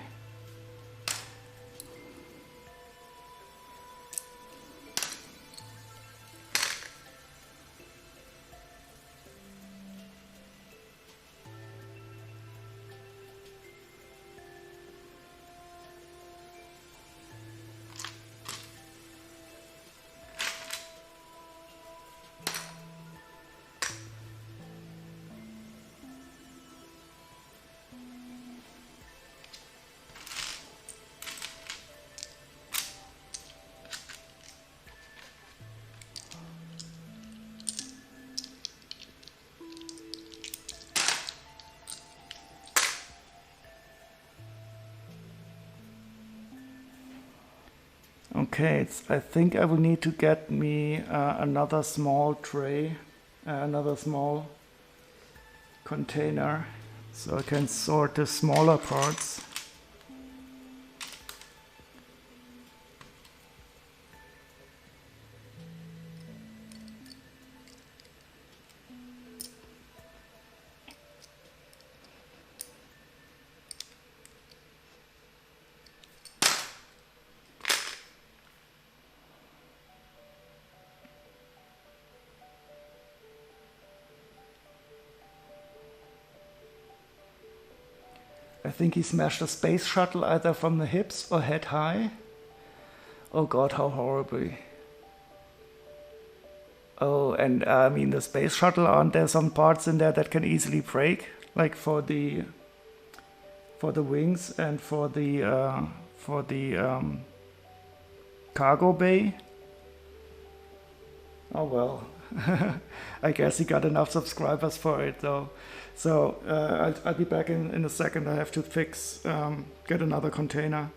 Okay, I think I will need to get me another small tray, another small container, so I can sort the smaller parts. I think he smashed a space shuttle either from the hips or head high. Oh god, how horrible. Oh, and I mean the space shuttle, aren't there some parts in there that can easily break? Like for the wings and for the cargo bay? Oh well. I guess he got enough subscribers for it though. So I'll be back in a second. I have to get another container.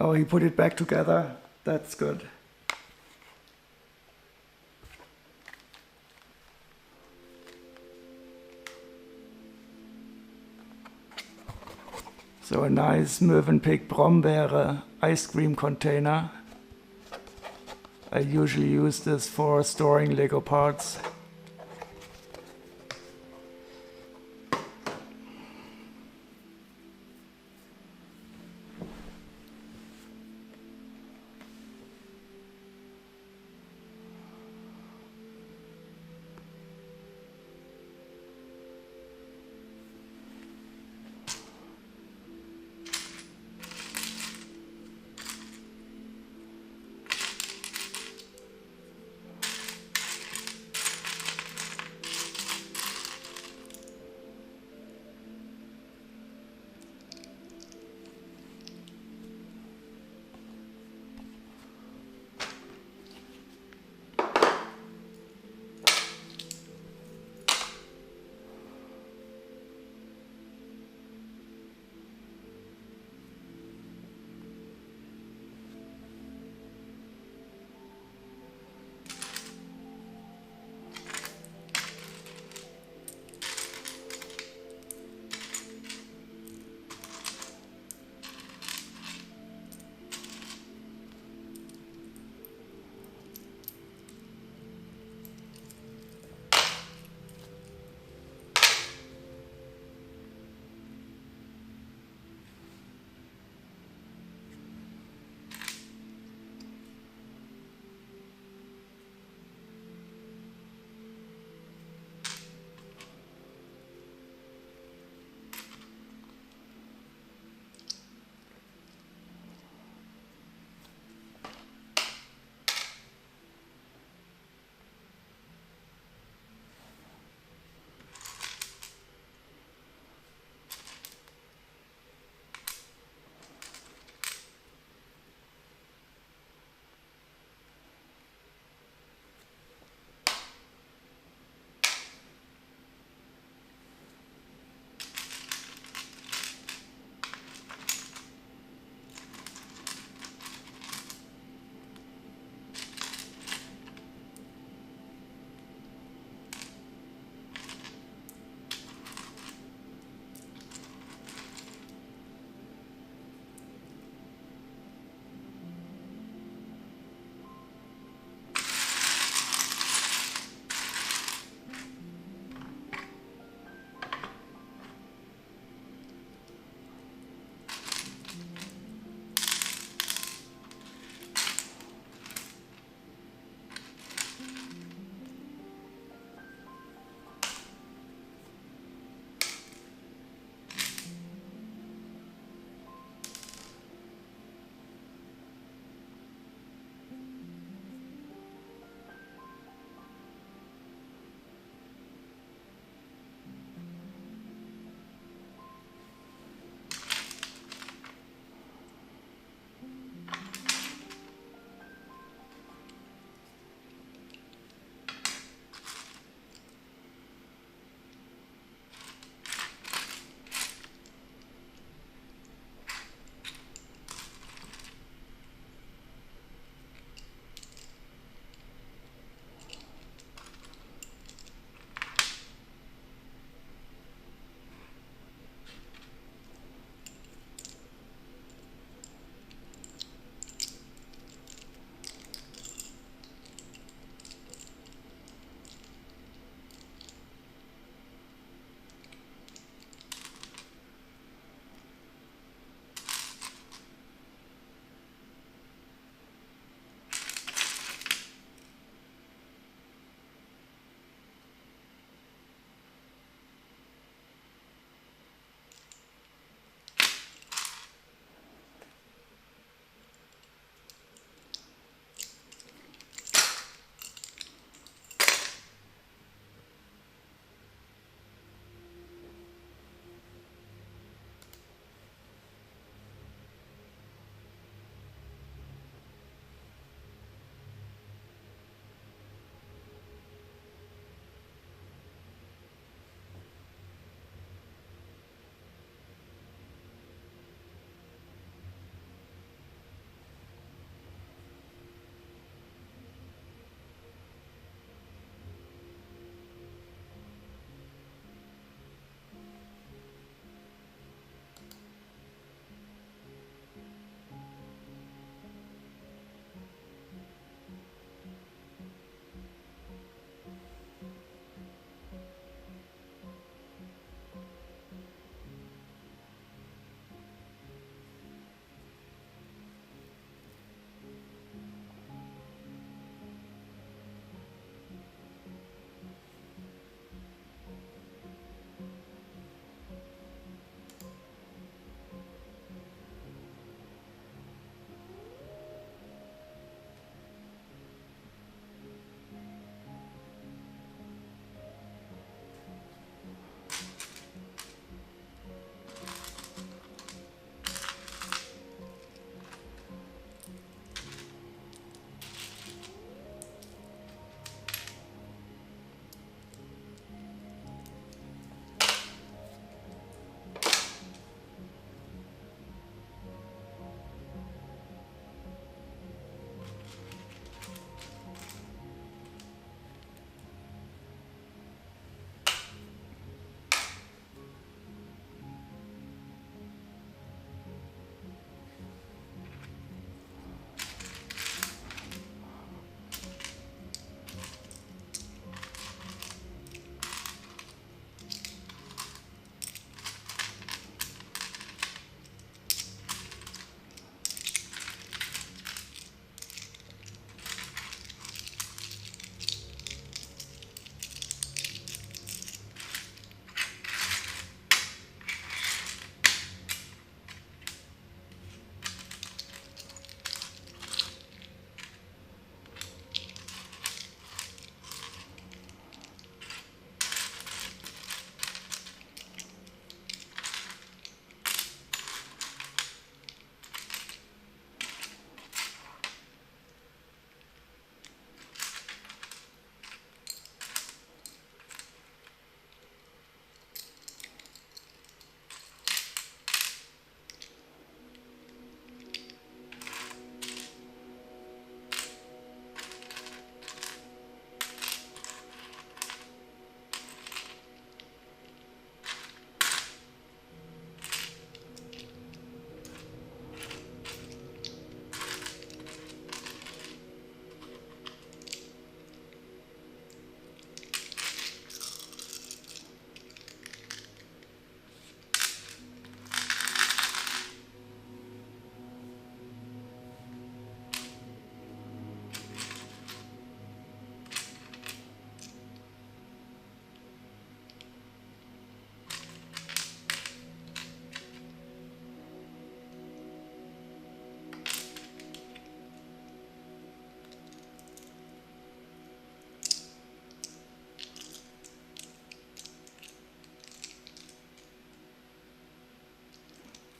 Oh, he put it back together. That's good. So a nice Mövenpick Brombeere ice cream container. I usually use this for storing Lego parts.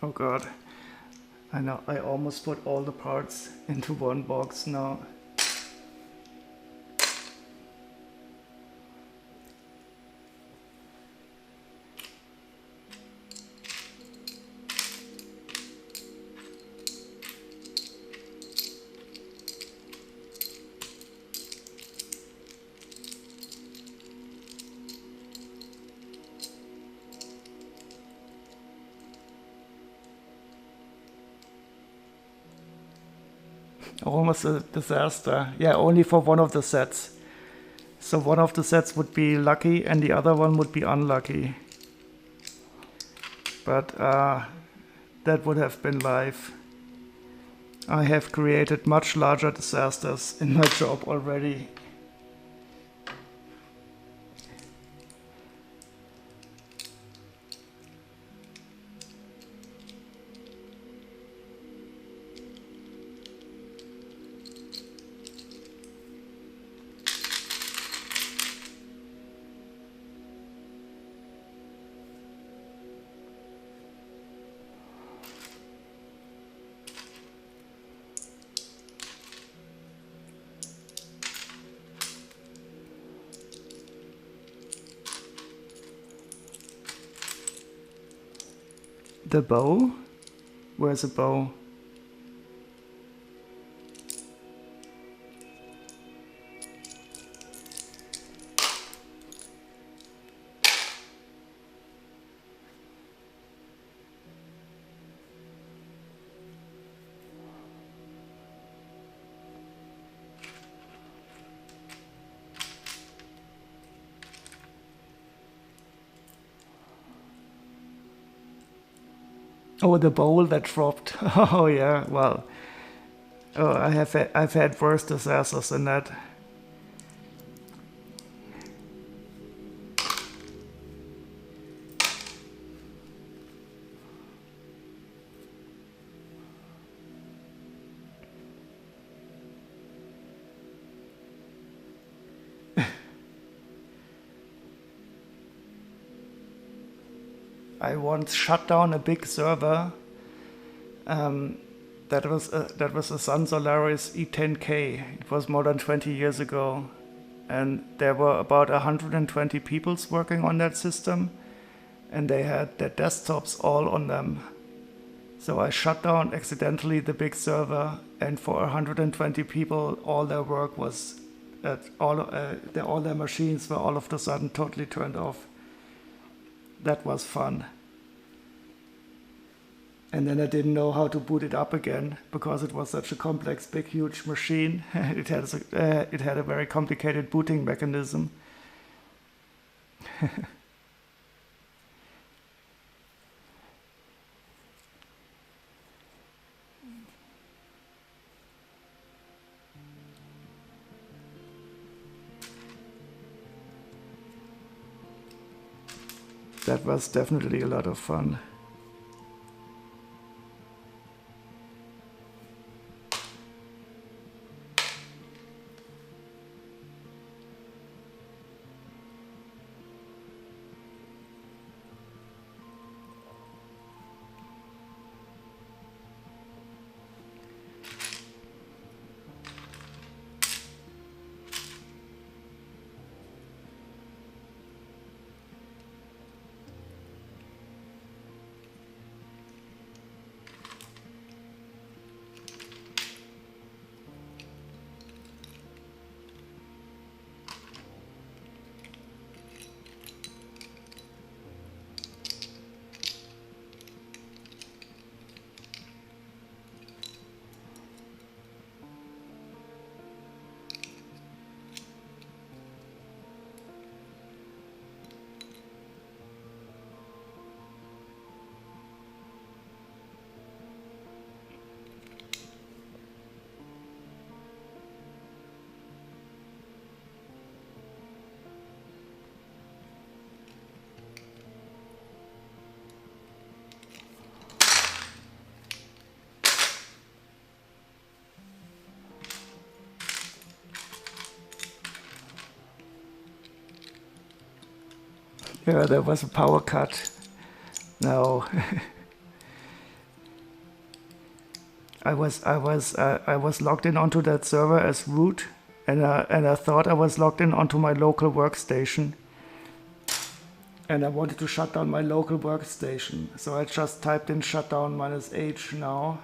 Oh god. I know, I almost put all the parts into one box now. Almost a disaster. Yeah, only for one of the sets. So one of the sets would be lucky and the other one would be unlucky. But that would have been life. I have created much larger disasters in my job already. The bow? Where's the bow? Oh, the bowl that dropped. Oh yeah, well. Oh, I've had worse disasters than that. I once shut down a big server. That was a Sun Solaris E10K. It was more than 20 years ago, and there were about 120 people working on that system, and they had their desktops all on them. So I shut down accidentally the big server, and for 120 people, all their work was all their machines were all of a sudden totally turned off. That was fun. And then I didn't know how to boot it up again because it was such a complex, big, huge machine. It had a very complicated booting mechanism. That was definitely a lot of fun. Yeah, there was a power cut. No. I was logged in onto that server as root, and I thought I was logged in onto my local workstation, and I wanted to shut down my local workstation. So I just typed in shutdown -H now,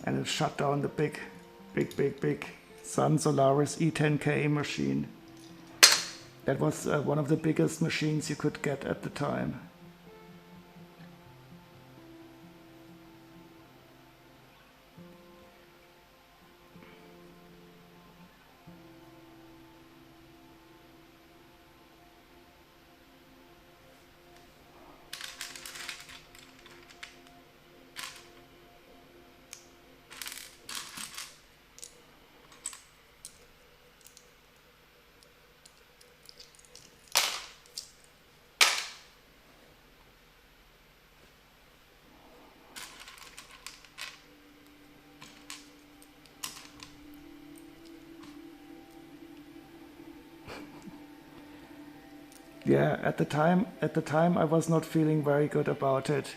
and it shut down the big Sun Solaris E10K machine. That was one of the biggest machines you could get at the time. Yeah, at the time I was not feeling very good about it,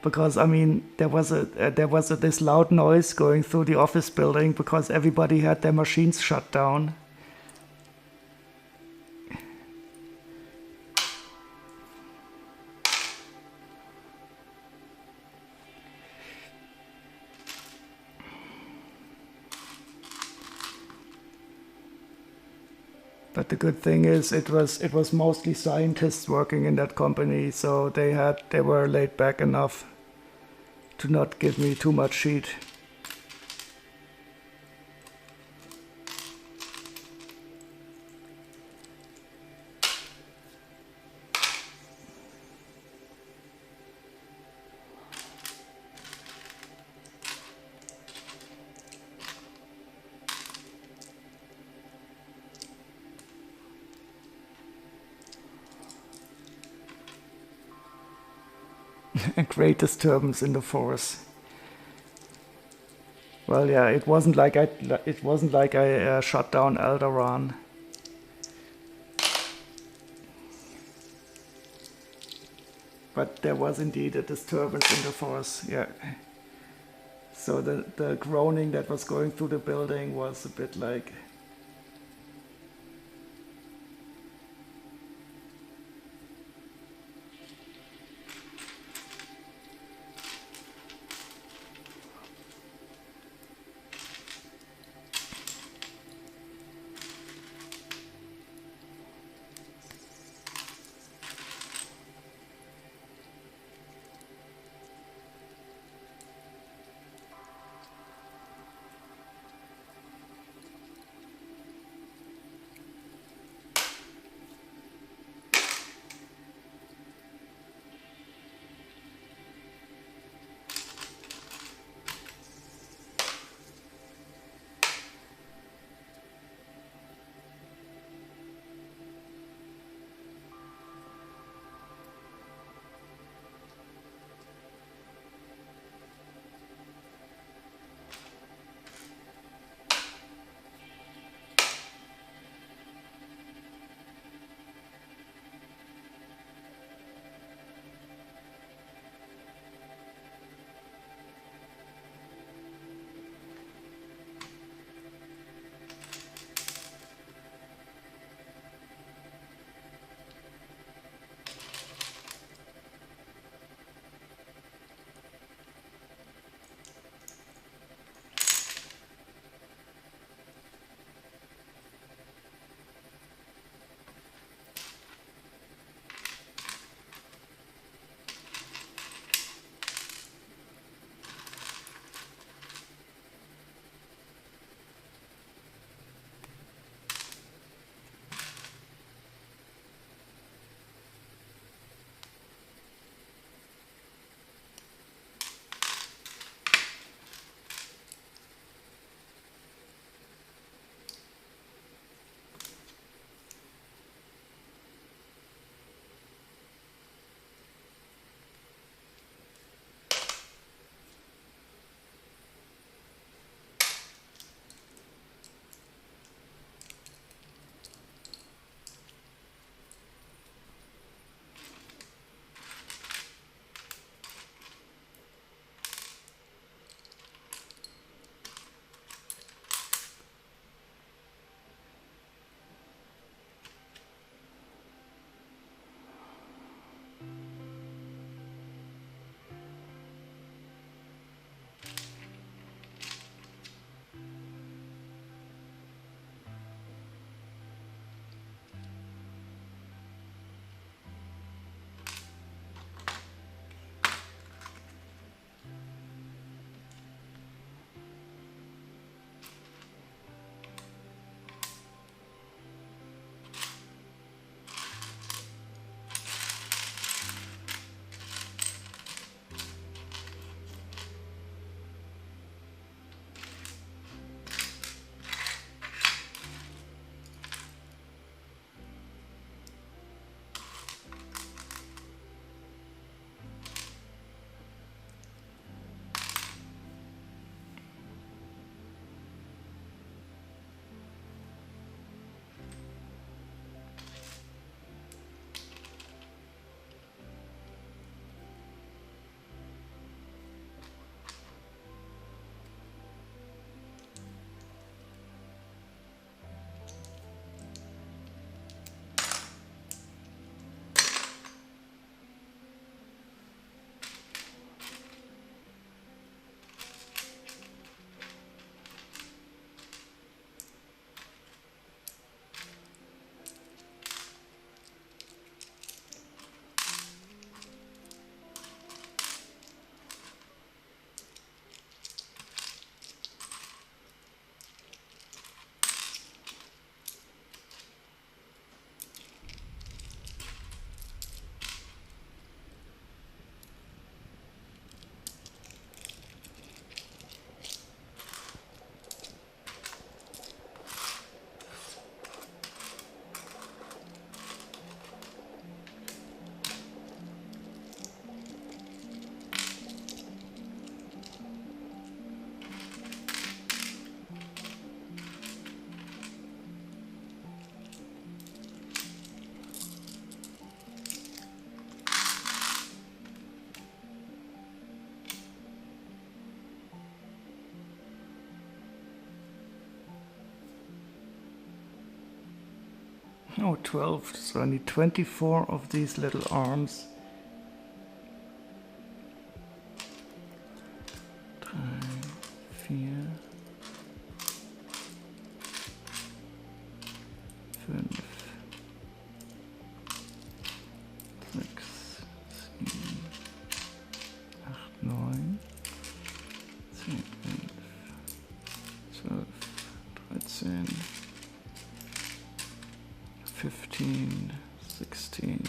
because I mean there was this loud noise going through the office building because everybody had their machines shut down. But the good thing is it was mostly scientists working in that company, so they were laid back enough to not give me too much heat. A great disturbance in the force. Well, yeah, it wasn't like I shut down Alderaan. But there was indeed a disturbance in the force, yeah. So the groaning that was going through the building was a bit like... Oh, 12. So I need 24 of these little arms. 3, 4, 5, 6, 7, 8, 9, 10, 11, 12, 13, 15, 16,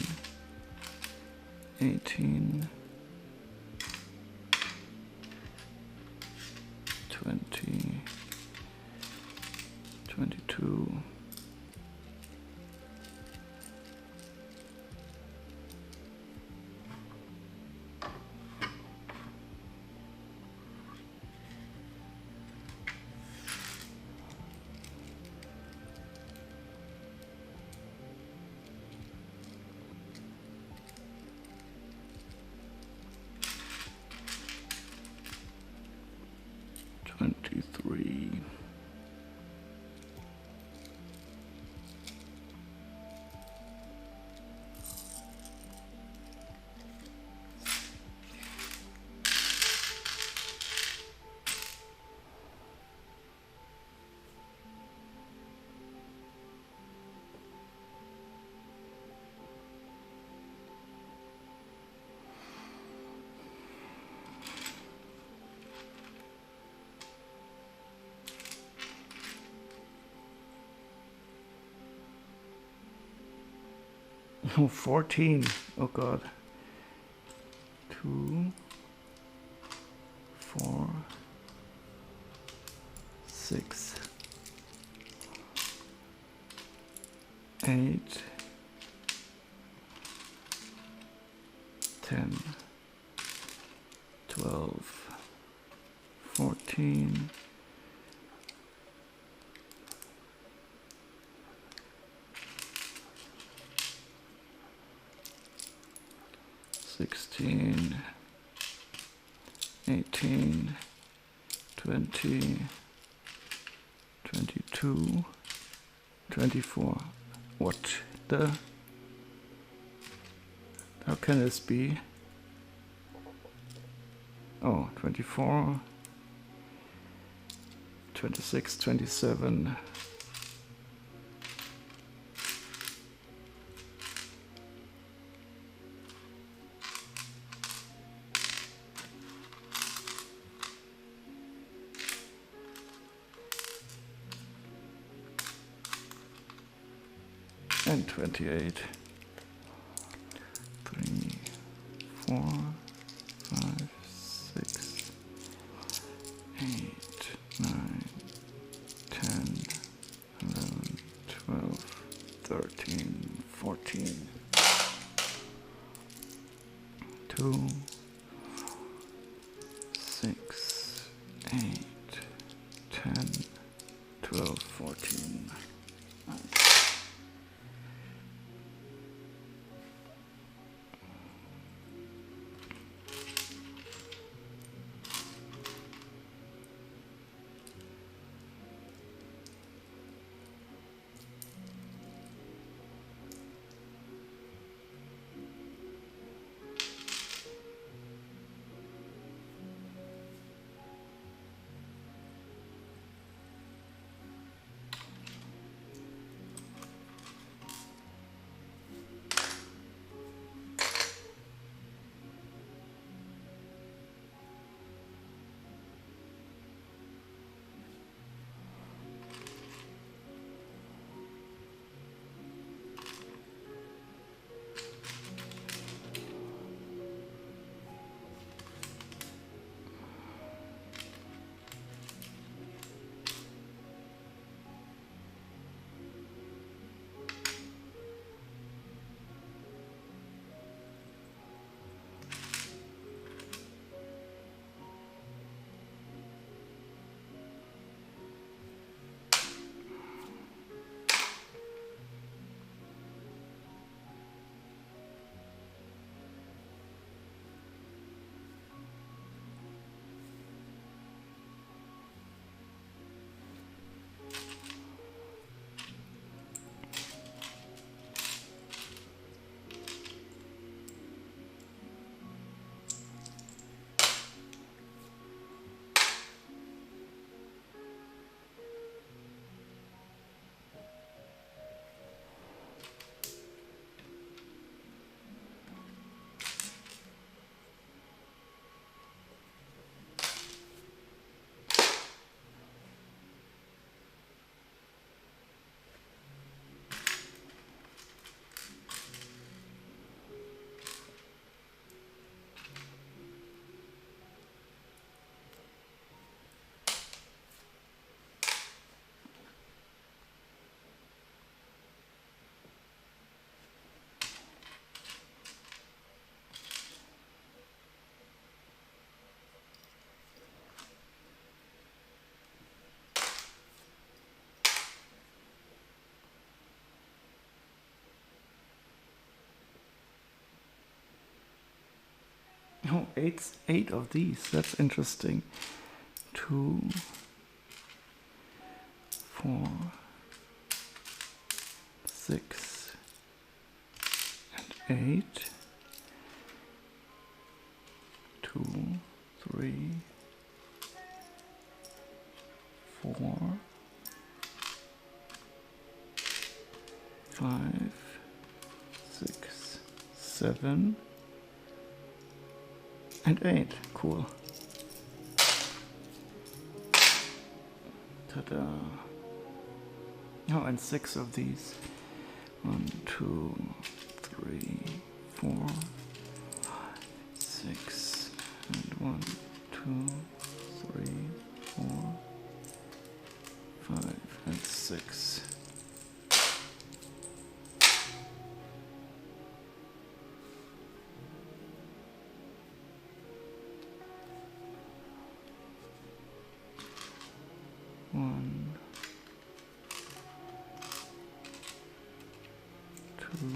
18, 20, 22, 23. Oh, 14. Oh god. 2, 4, 6, 8, 10, 12, 14, 16, 18, 20, 22, 24. What the? How can this be? Oh, 24, 26, 27. And 28. 3, 4, 5, 6, 8, 9, 10, 11, 12, 13, 14. 2, 6, 8, 10, 12, 14. eight of these. That's interesting. 2, 4, 6, and 8. 2, 3, 4, 5, 6, 7, and 8. Cool. Ta-da. Oh, and 6 of these. 1, 2, 3, 4, 5, 6, and 1, 2, 3, 4, 5, and 6. One, 2, 3,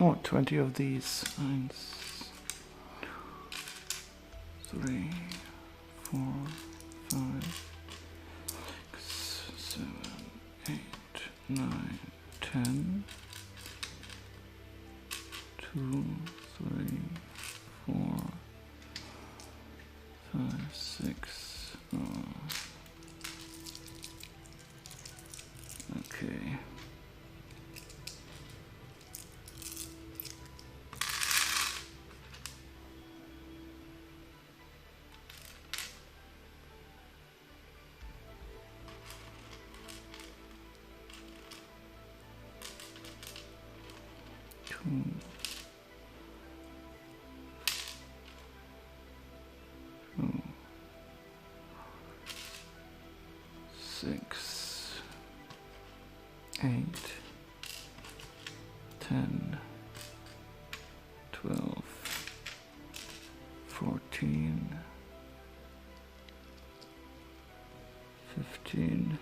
Oh, 20 of these. 1, 3, 4, 5, 6, 7, 8, 9, 10. 2, 3, 4, 5, 6. Okay. Two. 6, 8, 10, 12, 14, 15, 16,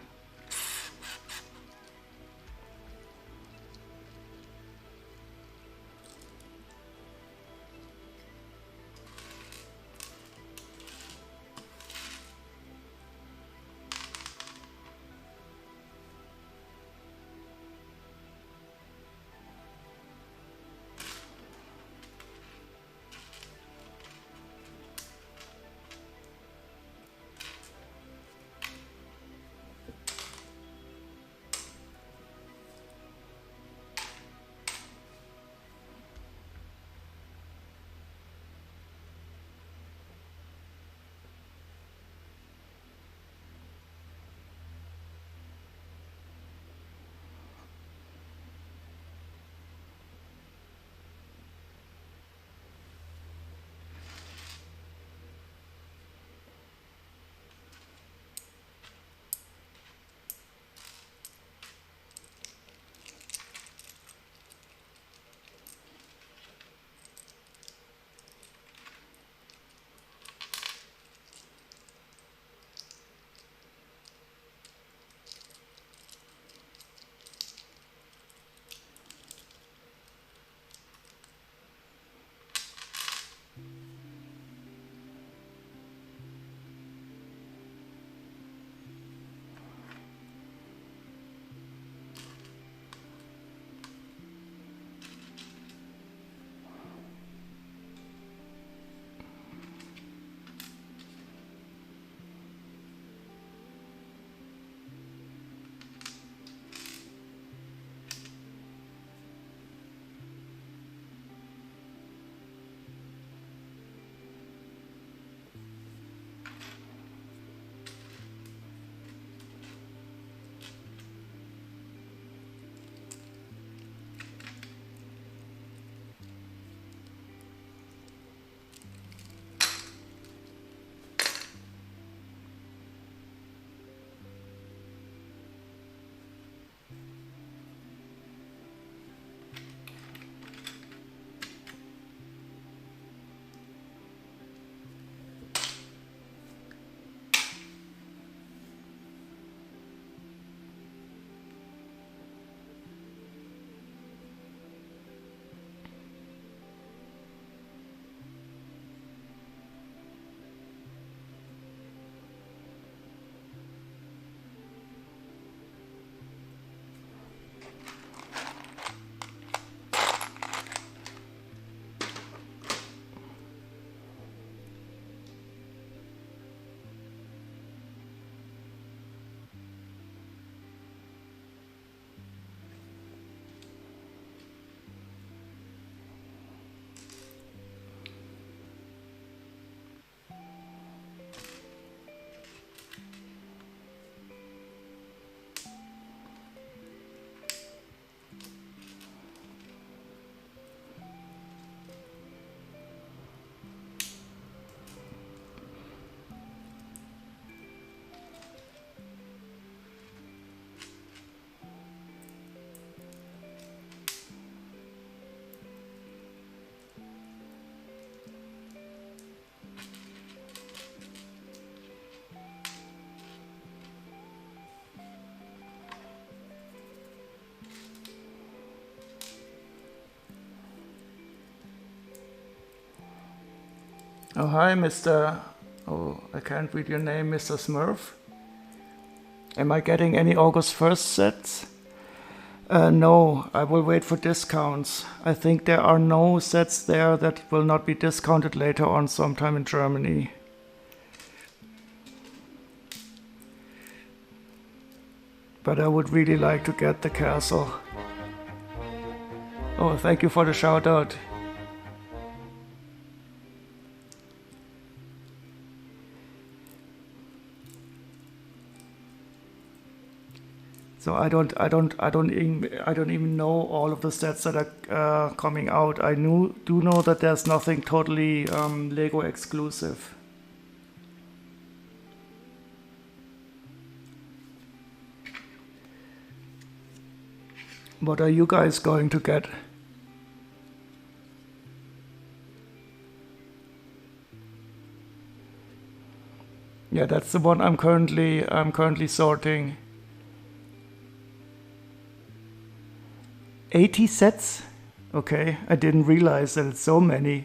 Oh, hi, Mr. Oh, I can't read your name, Mr. Smurf. Am I getting any August 1st sets? No, I will wait for discounts. I think there are no sets there that will not be discounted later on sometime in Germany. But I would really like to get the castle. Oh, thank you for the shout out. So I don't even know all of the sets that are coming out. I do know that there's nothing totally Lego exclusive. What are you guys going to get? Yeah, that's the one I'm currently sorting. 80 sets? Okay, I didn't realize that it's so many.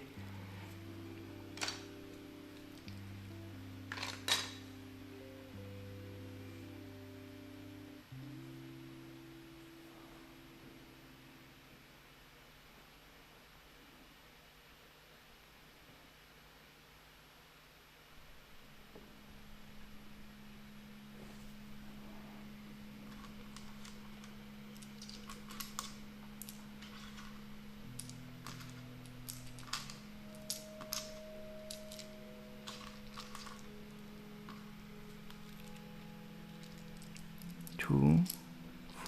Two,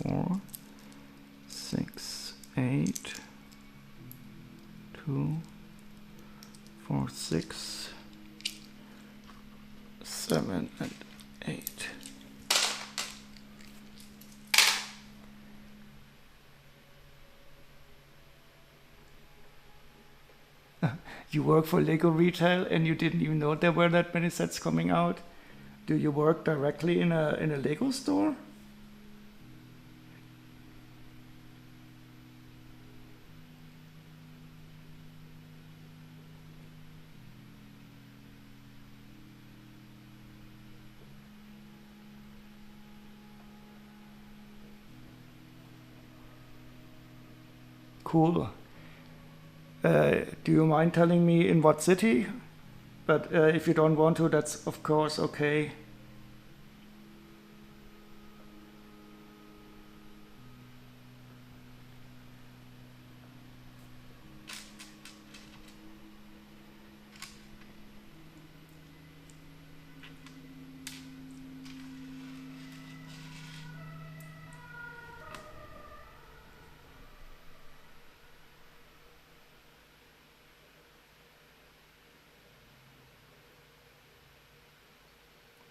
4, 6, 8. 2, 4, 6, 7, and 8. You work for Lego Retail and you didn't even know there were that many sets coming out? Do you work directly in a Lego store? Cool. Do you mind telling me in what city? But if you don't want to, that's of course okay.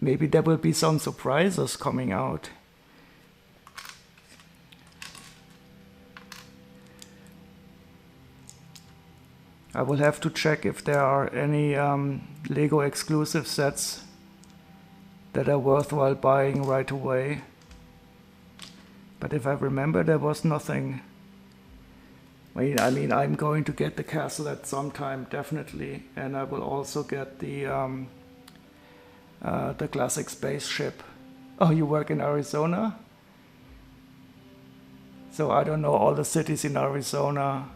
Maybe there will be some surprises coming out. I will have to check if there are any Lego exclusive sets that are worthwhile buying right away. But if I remember, there was nothing. I mean, I'm going to get the castle at some time, definitely, and I will also get the classic spaceship. Oh, you work in Arizona? So I don't know all the cities in Arizona.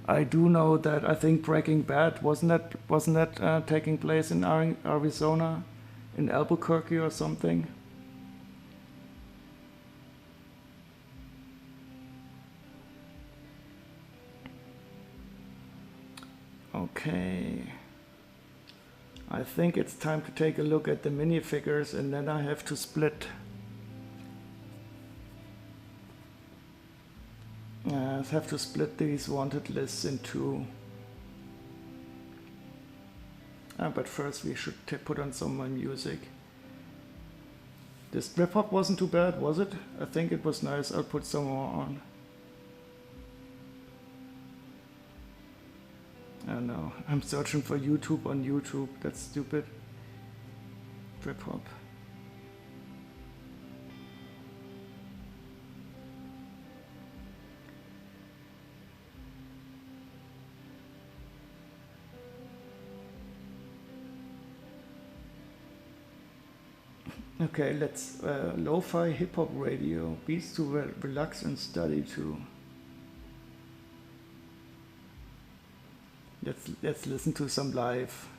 I do know that I think Breaking Bad wasn't that taking place in Arizona, in Albuquerque or something. Okay. I think it's time to take a look at the minifigures and then I have to split. I have to split these wanted lists in two. But first we should put on some more music. This strip hop wasn't too bad, was it? I think it was nice. I'll put some more on. I don't know. I'm searching for YouTube on YouTube. That's stupid. Trip hop. Okay, let's lo-fi hip-hop radio, beats to relax and study to. Let's listen to some live.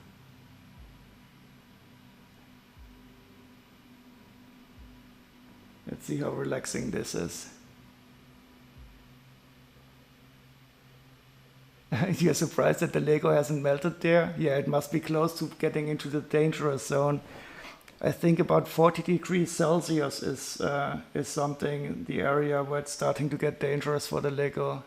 Let's see how relaxing this is. You're surprised that the Lego hasn't melted there? Yeah, it must be close to getting into the dangerous zone. I think about 40 degrees Celsius is something, the area where it's starting to get dangerous for the Lego.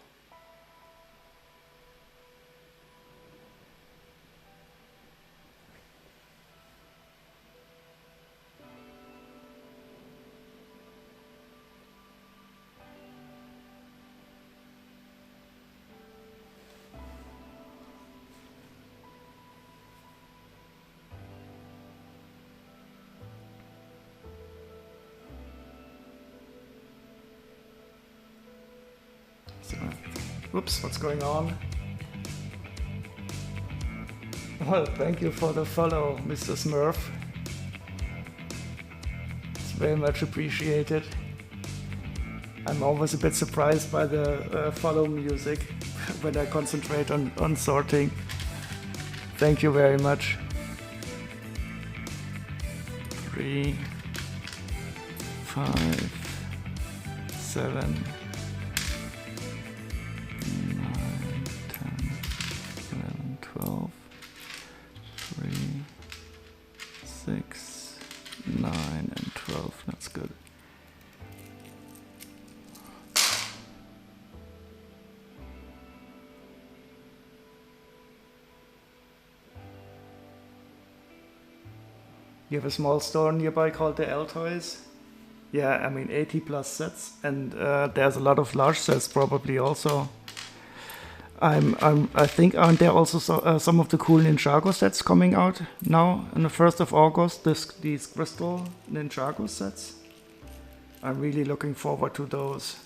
So, whoops, what's going on? Well, thank you for the follow, Mr. Smurf. It's very much appreciated. I'm always a bit surprised by the follow music when I concentrate on sorting. Thank you very much. 3, 5, 7, 9, 10, 11, 12, 3, 6, 9, and 12. That's good. You have a small store nearby called the L Toys? Yeah, I mean 80 plus sets, and there's a lot of large sets probably also. I think aren't there also some of the cool Ninjago sets coming out now on the 1st of August? These crystal Ninjago sets. I'm really looking forward to those.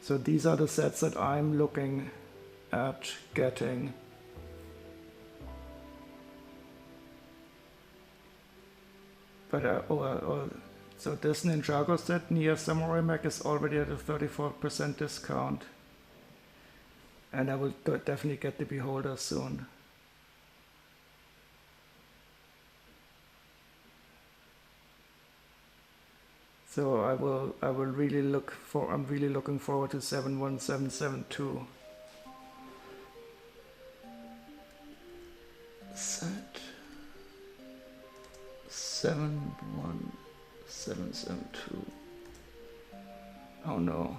So these are the sets that I'm looking at getting. But so this Ninjago set near Samurai Mech is already at a 34% discount. And I will definitely get the Beholder soon. So I'm really looking forward to 71772. Set 71772. Oh no.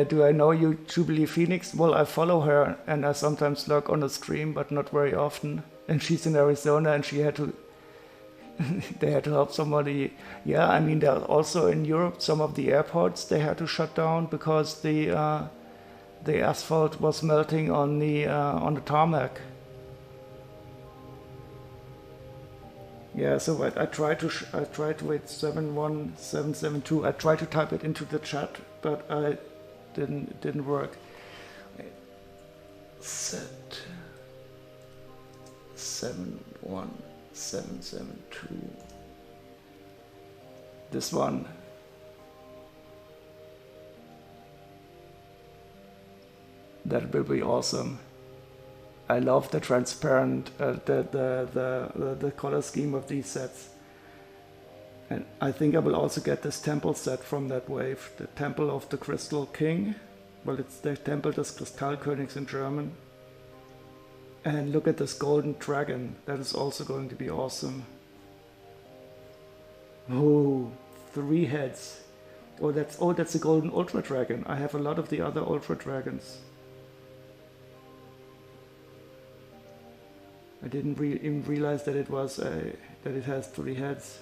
Do I know you, Jubilee Phoenix? Well, I follow her and I sometimes lurk on the stream, but not very often. And she's in Arizona and she had to, they had to help somebody. Yeah, I mean, there also in Europe, some of the airports, they had to shut down because the asphalt was melting on the tarmac. Yeah, so I tried to wait 71772. I tried to type it into the chat, but I didn't work. Set 71772. This one. That will be awesome. I love the transparent, the color scheme of these sets. And I think I will also get this temple set from that wave, the Temple of the Crystal King. Well, it's the Tempel des Kristallkönigs in German. And look at this golden dragon, that is also going to be awesome. Oh, 3 heads. Oh, that's a golden ultra dragon. I have a lot of the other ultra dragons. I didn't even realize that it has 3 heads.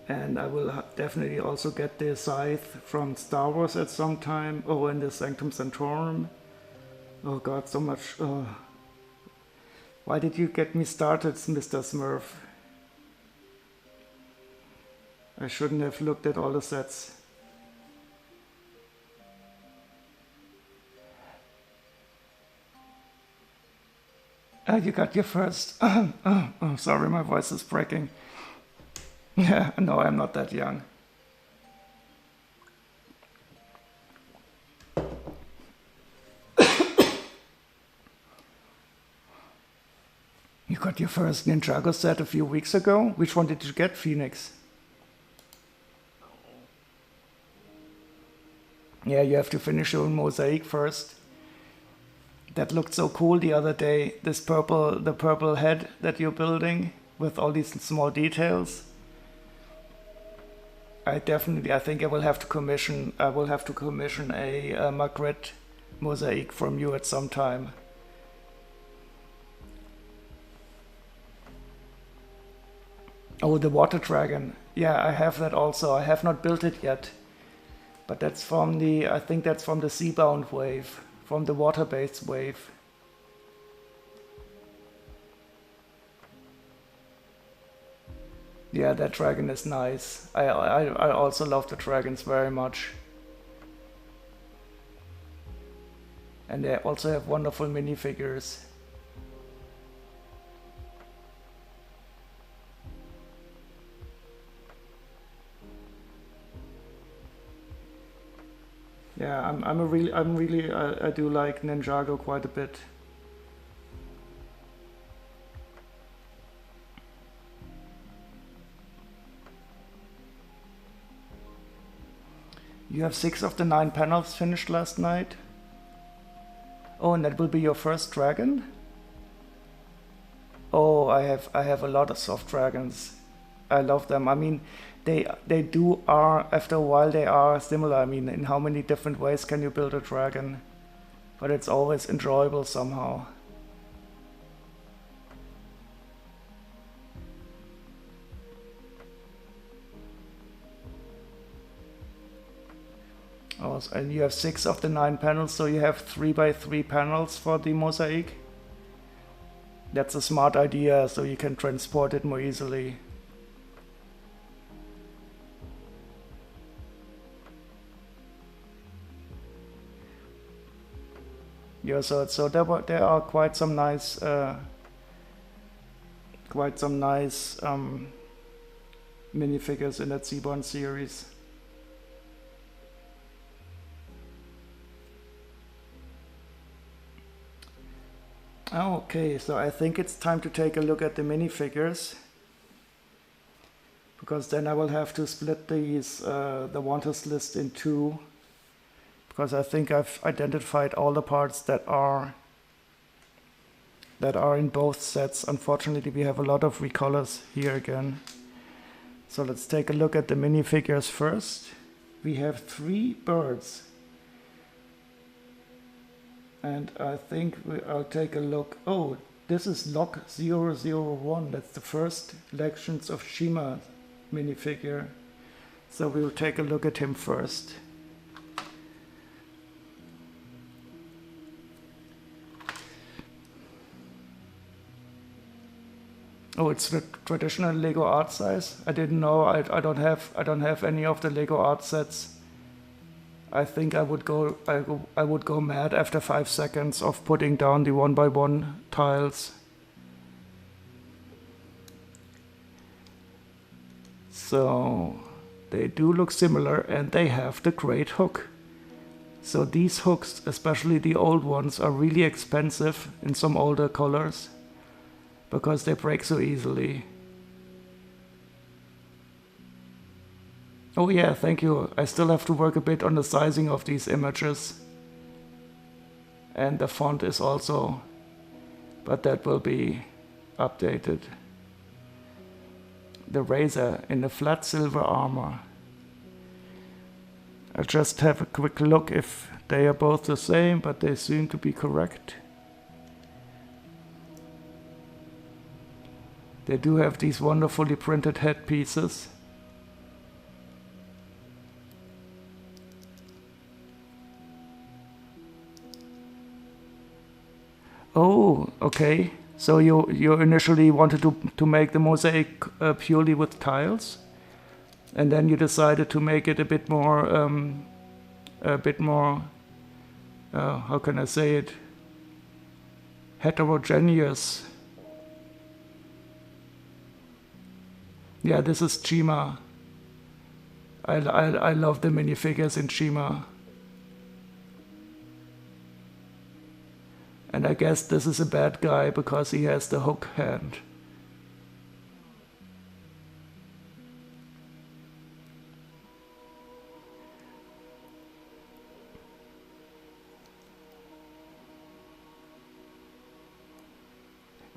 And I will definitely also get the scythe from Star Wars at some time. Oh, and the Sanctum Sanctorum. Oh god, so much. Why did you get me started, Mr. Smurf? I shouldn't have looked at all the sets. You got your first. Oh, sorry, my voice is breaking. Yeah, no, I'm not that young. You got your first Ninjago set a few weeks ago? Which one did you get, Phoenix? Yeah, you have to finish your mosaic first. That looked so cool the other day. The purple head that you're building with all these small details. I think I will have to commission. I will have to commission a Magritte mosaic from you at some time. Oh, the water dragon. Yeah, I have that also. I have not built it yet, but that's from the. I think that's from the Seabound wave, from the water-based wave. Yeah, that dragon is nice. I also love the dragons very much. And they also have wonderful minifigures. Yeah, I do like Ninjago quite a bit. You have 6 of the 9 panels finished last night. Oh, and that will be your first dragon? Oh, I have a lot of soft dragons. I love them. I mean, they are after a while they are similar. I mean, in how many different ways can you build a dragon? But it's always enjoyable somehow. Oh, and you have 6 of the 9 panels, so you have 3 by 3 panels for the mosaic. That's a smart idea, so you can transport it more easily. Yeah, so there are quite some nice minifigures in that Seaborn series. Okay, so I think it's time to take a look at the minifigures, because then I will have to split these the wanters list in 2, because I think I've identified all the parts that are in both sets. Unfortunately, we have a lot of recolors here again. So let's take a look at the minifigures first. We have 3 birds. And I think I'll take a look. Oh, this is Log 001. That's the first Legends of Chima minifigure. So we'll take a look at him first. Oh, it's the traditional Lego art size. I didn't know. I don't have any of the Lego art sets. I think I would go mad after 5 seconds of putting down the 1x1 tiles. So they do look similar, and they have the great hook. So these hooks, especially the old ones, are really expensive in some older colors, because they break so easily. Oh yeah, thank you. I still have to work a bit on the sizing of these images. And the font is also, but that will be updated. The Razor in the flat silver armor. I'll just have a quick look if they are both the same, but they seem to be correct. They do have these wonderfully printed headpieces. Oh, okay. So you initially wanted to make the mosaic purely with tiles, and then you decided to make it a bit more how can I say it, heterogeneous. Yeah, this is Chima. I love the minifigures in Chima. And I guess this is a bad guy because he has the hook hand.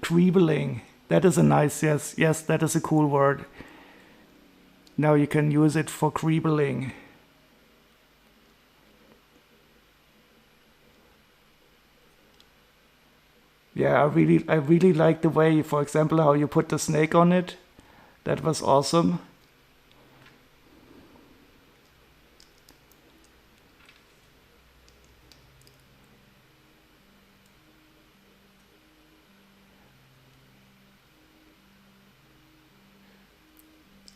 Creebling. That is a nice, yes, that is a cool word. Now you can use it for creebling. Yeah, I really like the way, for example, how you put the snake on it. That was awesome.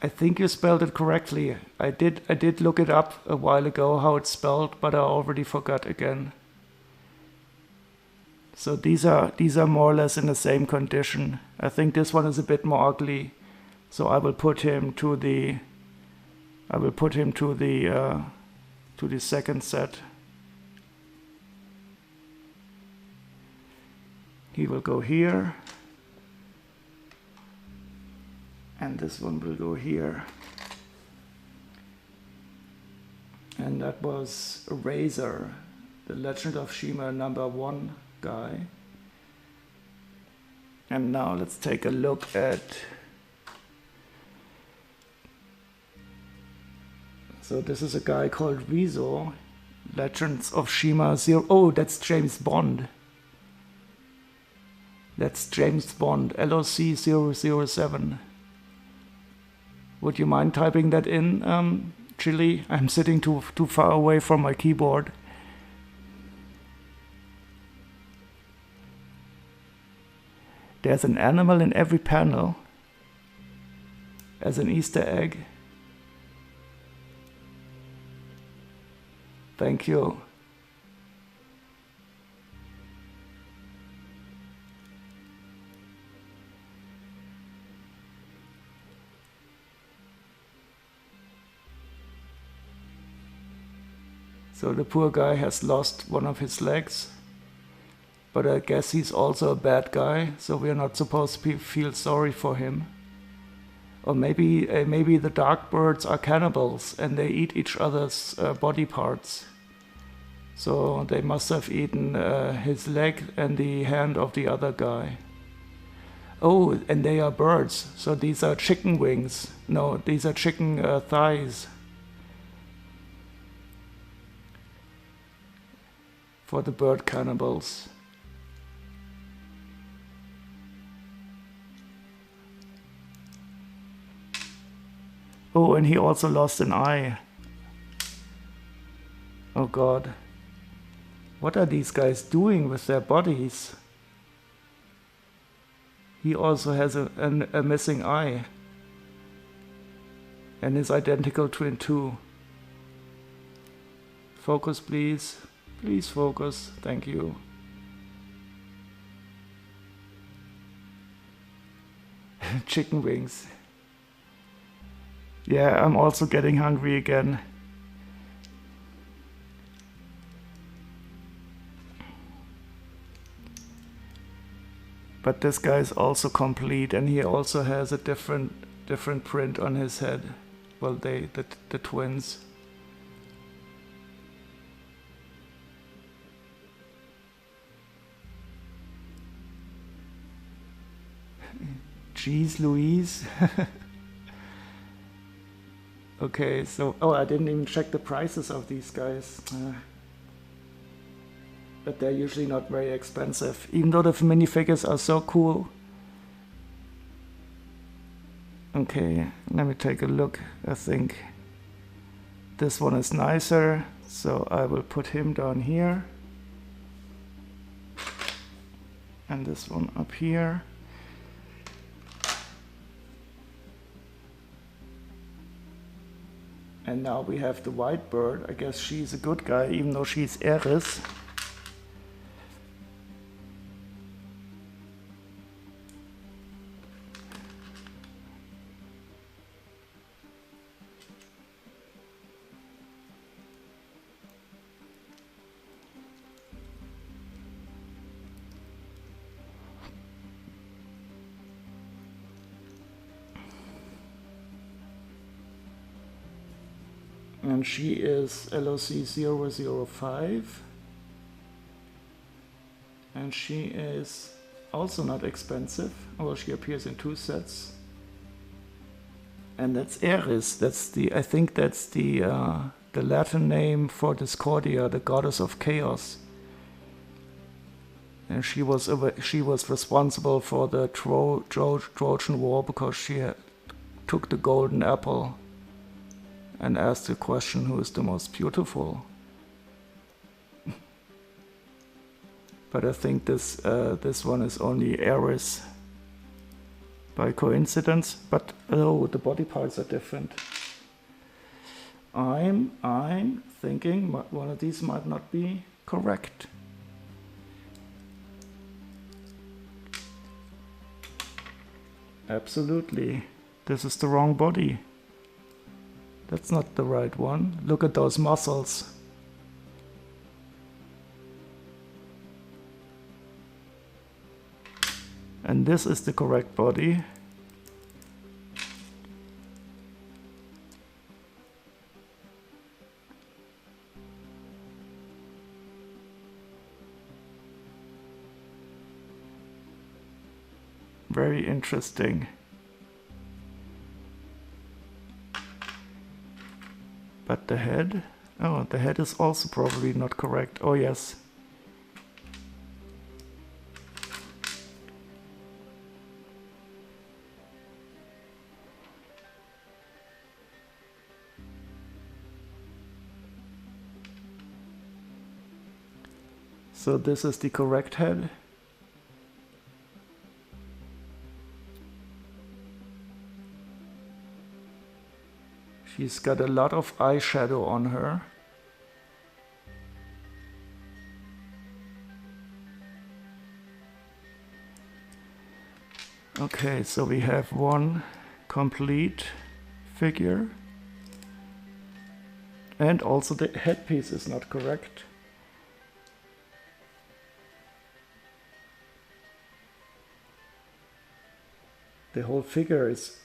I think you spelled it correctly. I did look it up a while ago how it's spelled, but I already forgot again. So these are more or less in the same condition. I think this one is a bit more ugly, so I will put him to the second set. He will go here, and this one will go here. And that was Razor, the Legend of Chima #1 guy. And now let's take a look at, so this is a guy called Rizzo, Legends of Chima 0. Oh, that's James Bond. That's James Bond, LOC 007. Would you mind typing that in, Chili? I'm sitting too far away from my keyboard. There's an animal in every panel as an Easter egg. Thank you. So the poor guy has lost one of his legs. But I guess he's also a bad guy, so we're not supposed to feel sorry for him. Or maybe the dark birds are cannibals and they eat each other's body parts. So they must have eaten his leg and the hand of the other guy. Oh, and they are birds, so these are chicken wings. No, these are chicken thighs. For the bird cannibals. Oh, and he also lost an eye. Oh God. What are these guys doing with their bodies? He also has a missing eye. And his identical twin too. Focus, please. Please focus. Thank you. Chicken wings. Yeah, I'm also getting hungry again. But this guy is also complete, and he also has a different print on his head. Well, the twins. Jeez Louise. Okay, so, oh, I didn't even check the prices of these guys. But they're usually not very expensive, even though the minifigures are so cool. Okay, let me take a look. I think this one is nicer, so I will put him down here. and this one up here. And now we have the white bird. I guess she's a good guy, even though she's Eris. And she is LOC 005. And she is also not expensive. Well, she appears in 2 sets. And that's Eris. That's the, I think that's the Latin name for Discordia, the goddess of chaos. And she was responsible for the Trojan War because she took the golden apple and asked the question, who is the most beautiful? But I think this one is only Eris by coincidence. But oh, the body parts are different. I'm thinking one of these might not be correct. Absolutely, this is the wrong body. That's not the right one. Look at those muscles. And this is the correct body. Very interesting. But the head? Oh, the head is also probably not correct. Oh, yes. So this is the correct head. She's got a lot of eyeshadow on her. Okay, so we have one complete figure. And also the headpiece is not correct. The whole figure is...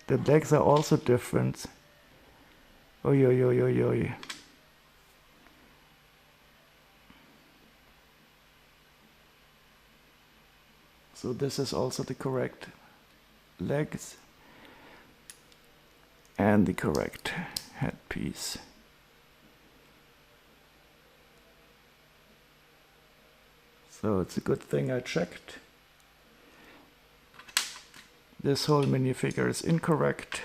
The legs are also different. Oi, oi, oi, oi, oi. So this is also the correct legs and the correct headpiece. So it's a good thing I checked. This whole minifigure is incorrect.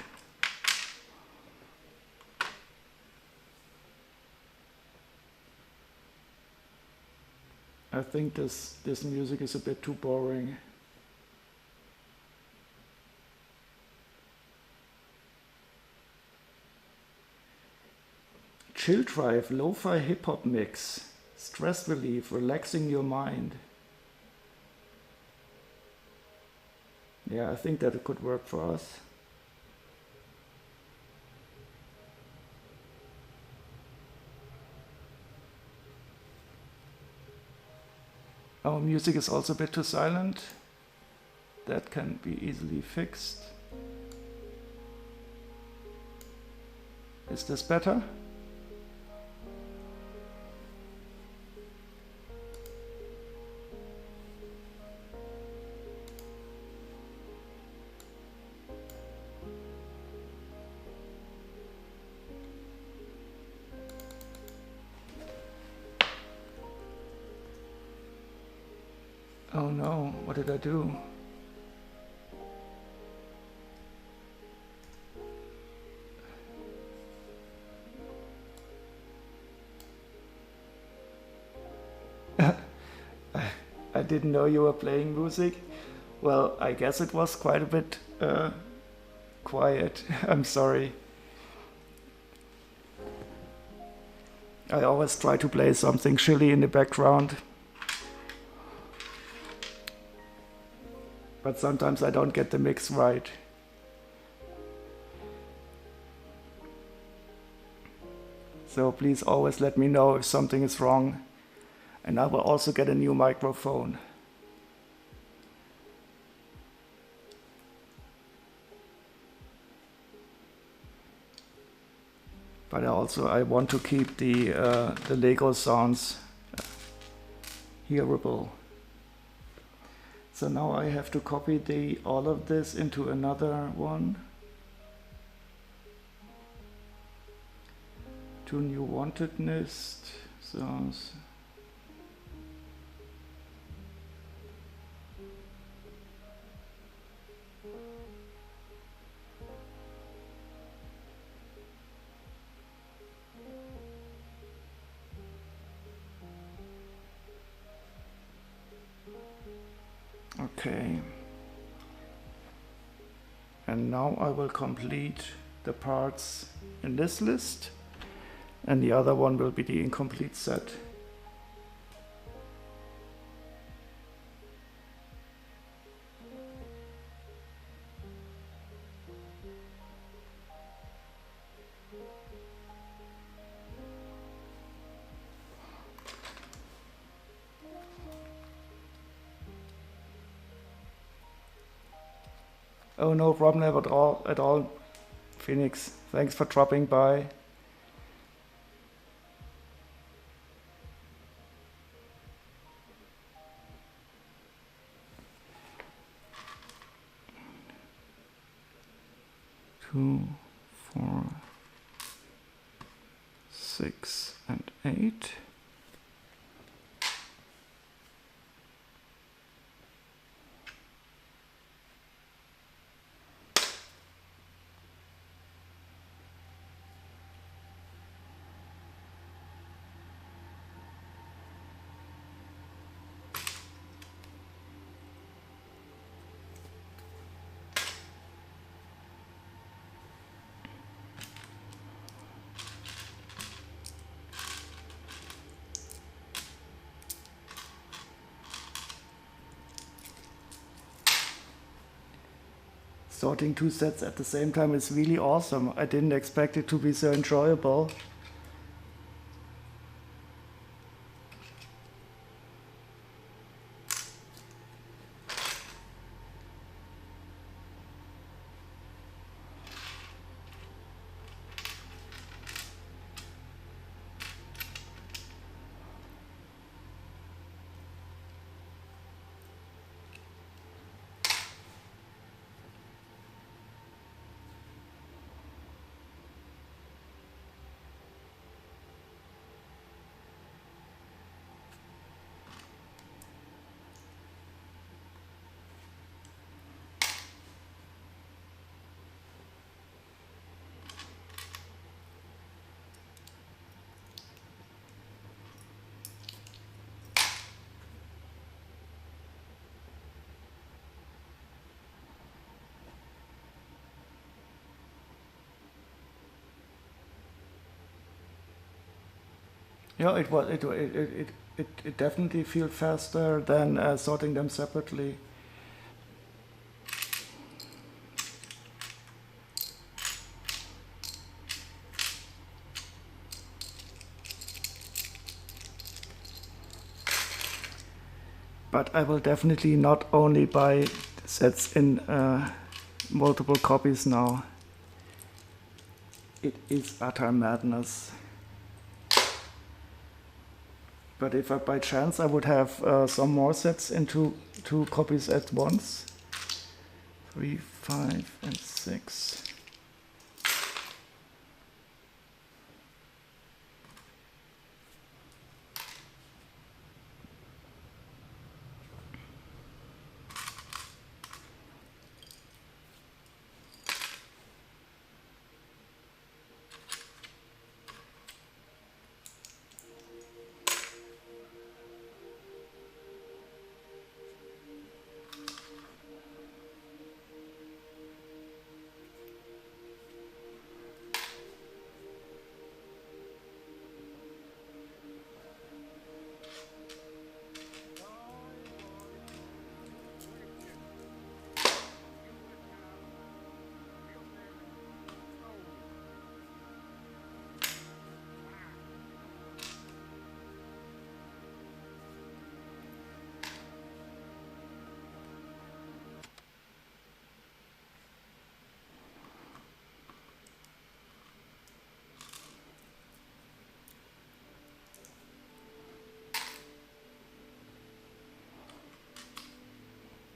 I think this music is a bit too boring. Chill Drive, lo-fi hip-hop mix, stress relief, relaxing your mind. Yeah, I think that it could work for us. Our music is also a bit too silent. That can be easily fixed. Is this better? Oh no, what did I do? I didn't know you were playing music. Well, I guess it was quite a bit quiet. I'm sorry. I always try to play something chilly in the background. But sometimes I don't get the mix right. So please always let me know if something is wrong. And I will also get a new microphone. But I want to keep the LEGO sounds hearable. So now I have to copy all of this into another one. 2 new wanted list. Sounds. Okay, and now I will complete the parts in this list, and the other one will be the incomplete set. Oh, no problem at all, Phoenix. Thanks for dropping by. Two, 4, 6, and 8. Sorting 2 sets at the same time is really awesome. I didn't expect it to be so enjoyable. Yeah, it definitely feels faster than sorting them separately. But I will definitely not only buy sets in multiple copies now. It is utter madness. But if by chance I would have some more sets in two copies at once. 3, 5, and 6.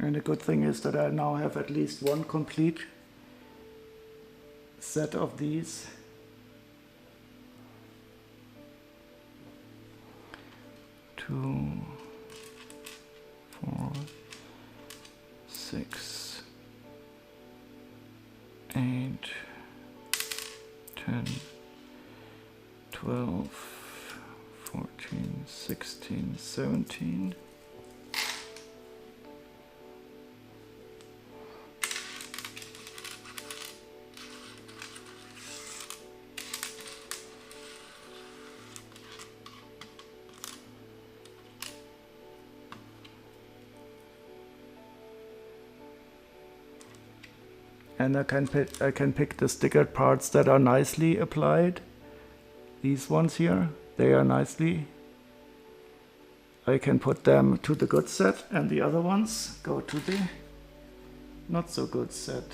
And the good thing is that I now have at least one complete set of these. Two, 4, 6, 8, 10, 12, 14, 16, 17. And I can pick the stickered parts that are nicely applied. These ones here, they are nicely. I can put them to the good set, and the other ones go to the not so good set.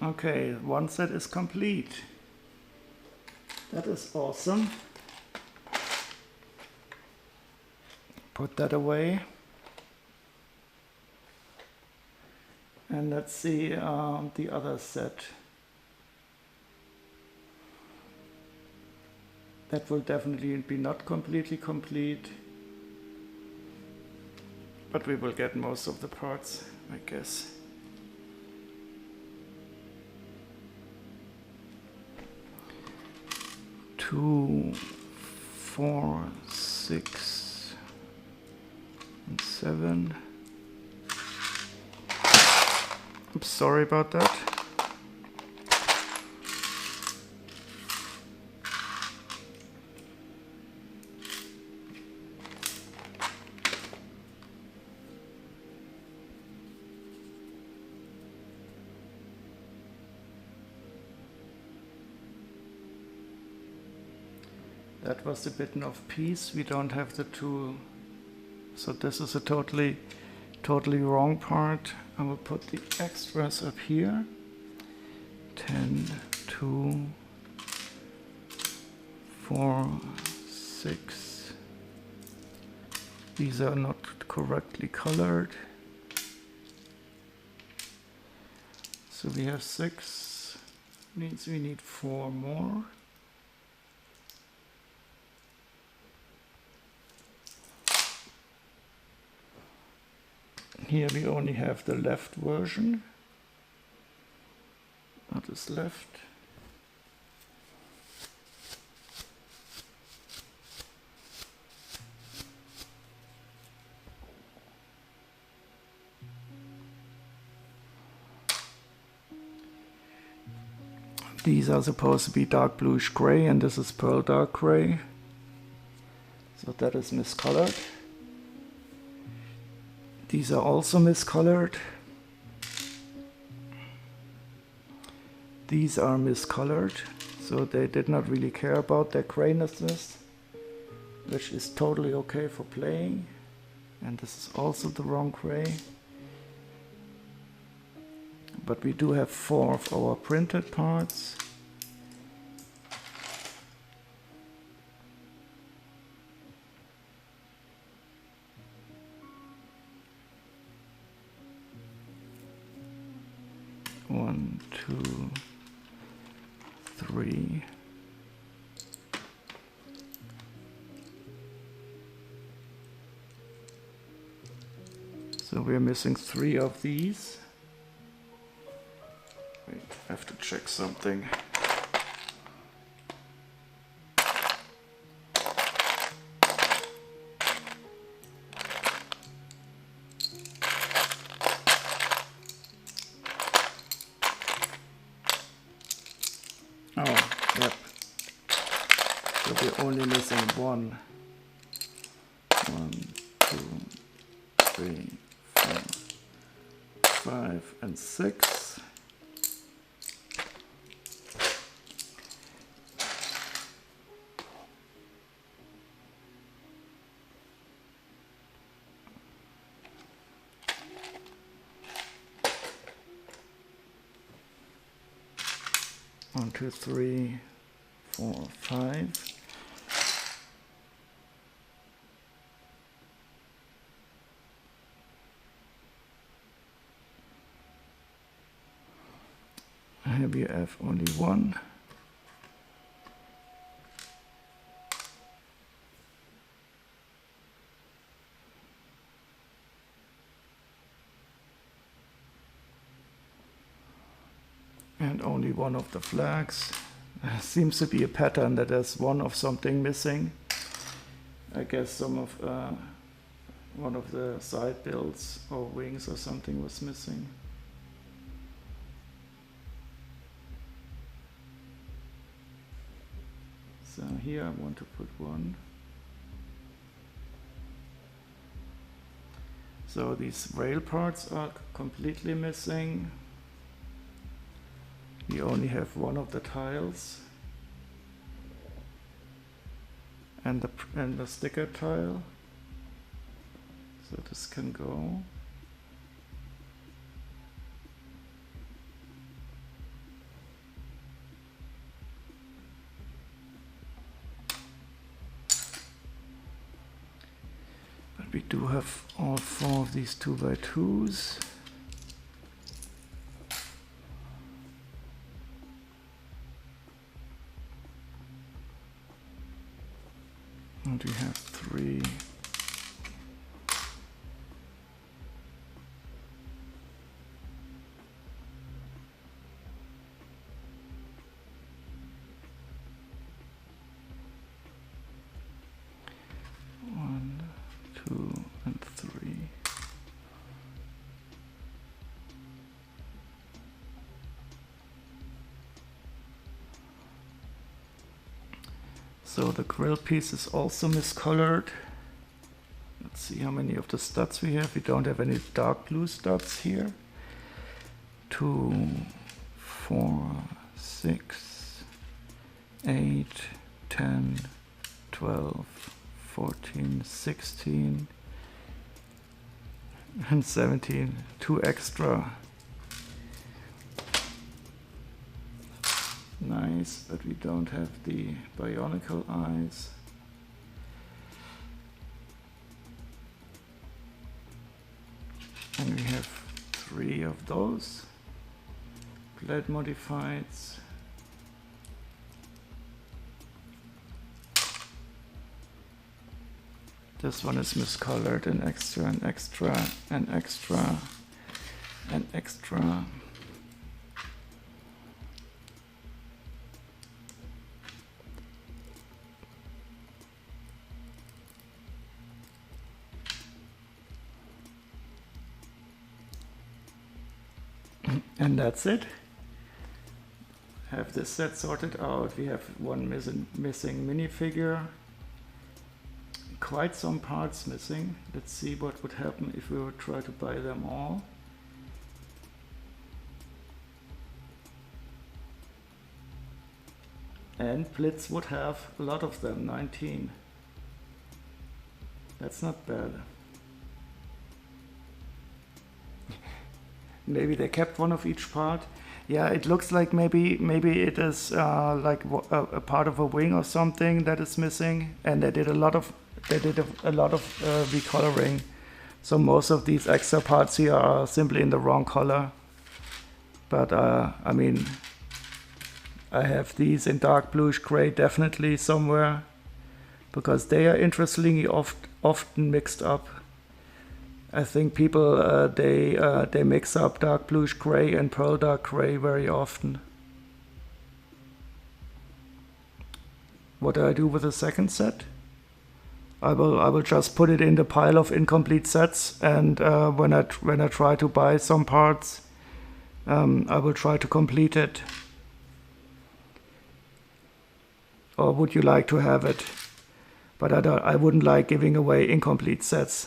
Okay, one set is complete. That is awesome. Put that away. And let's see the other set. That will definitely be not completely complete. But we will get most of the parts, I guess. Two, 4, 6, and 7. I'm sorry about that. That was a bit of piece. We don't have the two. So this is a totally wrong part. I will put the extras up here. 10, 2, 4, 6. These are not correctly colored. So we have 6. Means we need 4 more. Here we only have the left version. What is left? These are supposed to be dark bluish gray, and this is pearl dark gray. So that is miscolored. These are also miscolored. These are miscolored, so they did not really care about their grayness, which is totally okay for playing. And this is also the wrong gray. but we do have 4 of our printed parts. One, two, three. So we're missing 3 of these. Wait, I have to check something. Oh, yep. So we're only missing 1. 1, 2, 3, 4, 5, and 6. One, two, three, 4, 5. Here we have only 1. And only 1 of the flags. Seems to be a pattern that there's 1 of something missing. I guess some of one of the side bills or wings or something was missing. So here I want to put 1. So these rail parts are completely missing. We only have 1 of the tiles and the sticker tile. So this can go. But we do have all 4 of these 2x2s. And we have 3. One, 2, and 3. So the grill piece is also miscolored. Let's see how many of the studs we have. We don't have any dark blue studs here. 2, 4, 6, 8, 10, 12, 14, 16, and 17. 2 extra. Nice, but we don't have the bionicle eyes. And we have 3 of those blade modifieds. This one is miscolored, an extra, an extra, an extra, an extra. And that's it. Have this set sorted out. We have 1 missing minifigure. Quite some parts missing. Let's see what would happen if we would try to buy them all. And Blitz would have a lot of them, 19. That's not bad. Maybe they kept one of each part. Yeah, it looks like maybe it is like a part of a wing or something that is missing, and they did a lot of recoloring. So most of these extra parts here are simply in the wrong color. But I mean, I have these in dark bluish gray definitely somewhere, because they are interestingly often mixed up. I think people they mix up dark bluish gray and pearl dark gray very often. What do I do with the second set? I will just put it in the pile of incomplete sets, and when I try to buy some parts, I will try to complete it. Or would you like to have it? But I wouldn't like giving away incomplete sets.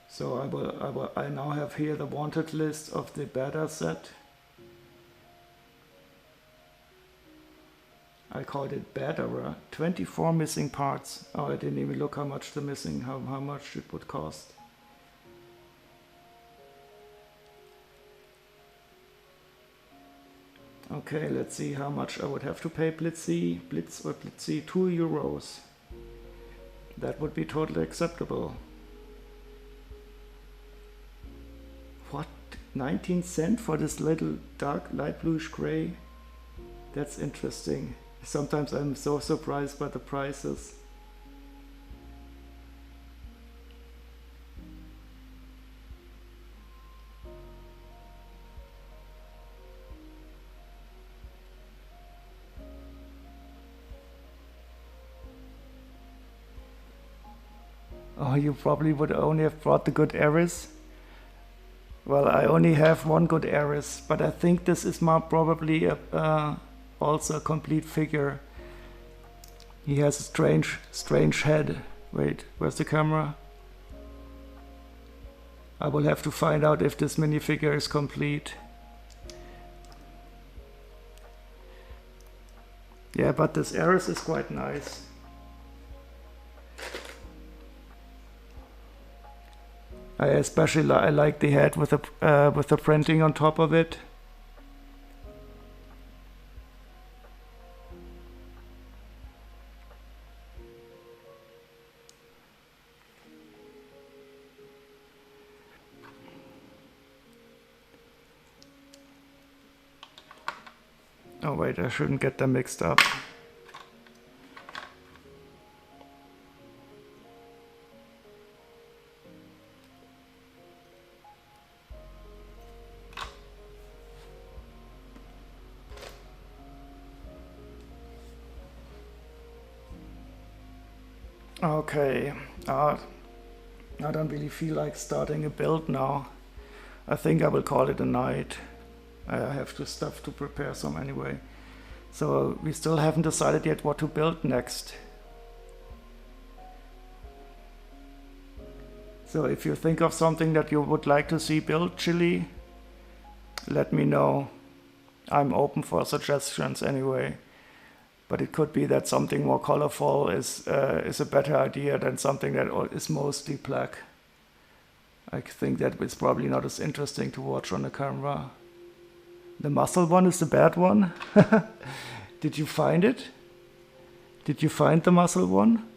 So I now have here the wanted list of the beta set. I called it beta, 24 missing parts. Oh, I didn't even look how much the missing, how much it would cost. Okay, let's see how much I would have to pay Blitzy, 2 euros. That would be totally acceptable. What? 19 cents for this little dark light bluish gray? That's interesting. Sometimes I'm so surprised by the prices. Oh, you probably would only have brought the good Eris. Well, I only have one good Eris, but I think this is probably also a complete figure. He has a strange head. Wait, where's the camera? I will have to find out if this minifigure is complete. Yeah, but this Eris is quite nice. I especially like the head with the printing on top of it. Oh wait, I shouldn't get them mixed up. Okay, I don't really feel like starting a build now. I think I will call it a night. I have stuff to prepare some anyway. So we still haven't decided yet what to build next. So if you think of something that you would like to see built, Chili, let me know. I'm open for suggestions anyway. But it could be that something more colorful is a better idea than something that is mostly black. I think that it's probably not as interesting to watch on the camera. The muscle one is the bad one. Did you find it? Did you find the muscle one?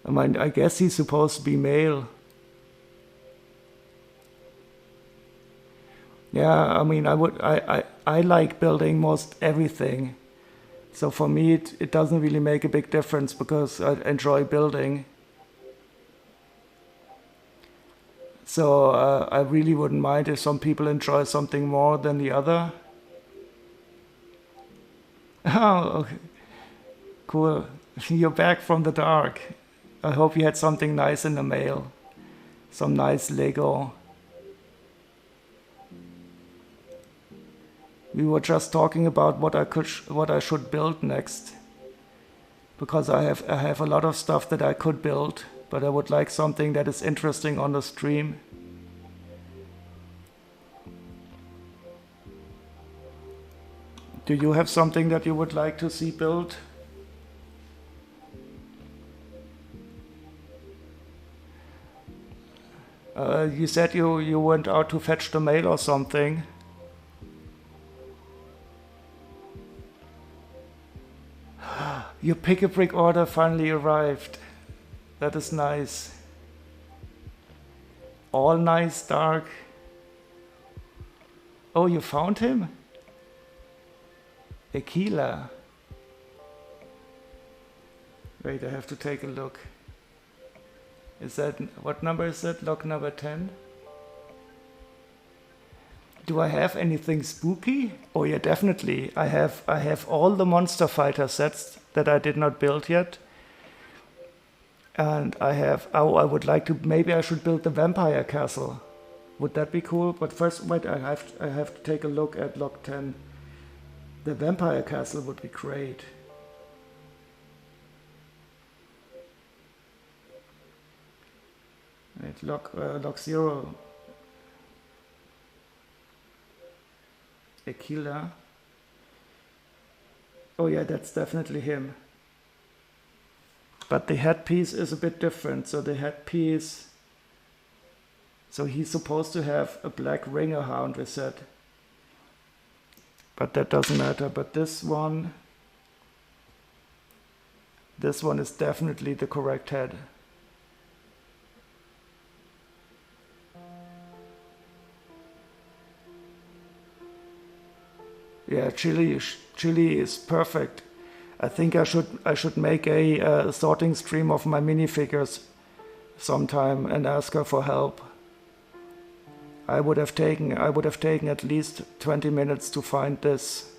I mean, I guess he's supposed to be male. Yeah, I mean, I like building most everything. So for me, it doesn't really make a big difference because I enjoy building. So I really wouldn't mind if some people enjoy something more than the other. Oh, okay. Cool. You're back from the dark. I hope you had something nice in the mail. Some nice Lego. We were just talking about what I should build next, because I have a lot of stuff that I could build. but I would like something that is interesting on the stream. Do you have something that you would like to see built? You said you went out to fetch the mail or something. Your pick-a-brick order finally arrived. That is nice. All nice, dark. Oh, you found him? Aquila. Wait, I have to take a look. Is that, what number is that? Log number 10? Do I have anything spooky? Oh yeah, definitely. I have all the Monster Fighter sets that I did not build yet. And I have, oh, I would like to, maybe I should build the Vampire Castle. Would that be cool? But first, wait, I have to take a look at log 10. The Vampire Castle would be great. Wait, log 0. Aquila. Oh yeah, that's definitely him. But the headpiece is a bit different. So the headpiece, so he's supposed to have a black ring around his head. But that doesn't matter. But this one is definitely the correct head. Yeah, chili is perfect. I think I should make a sorting stream of my minifigures sometime and ask her for help. I would have taken at least 20 minutes to find this.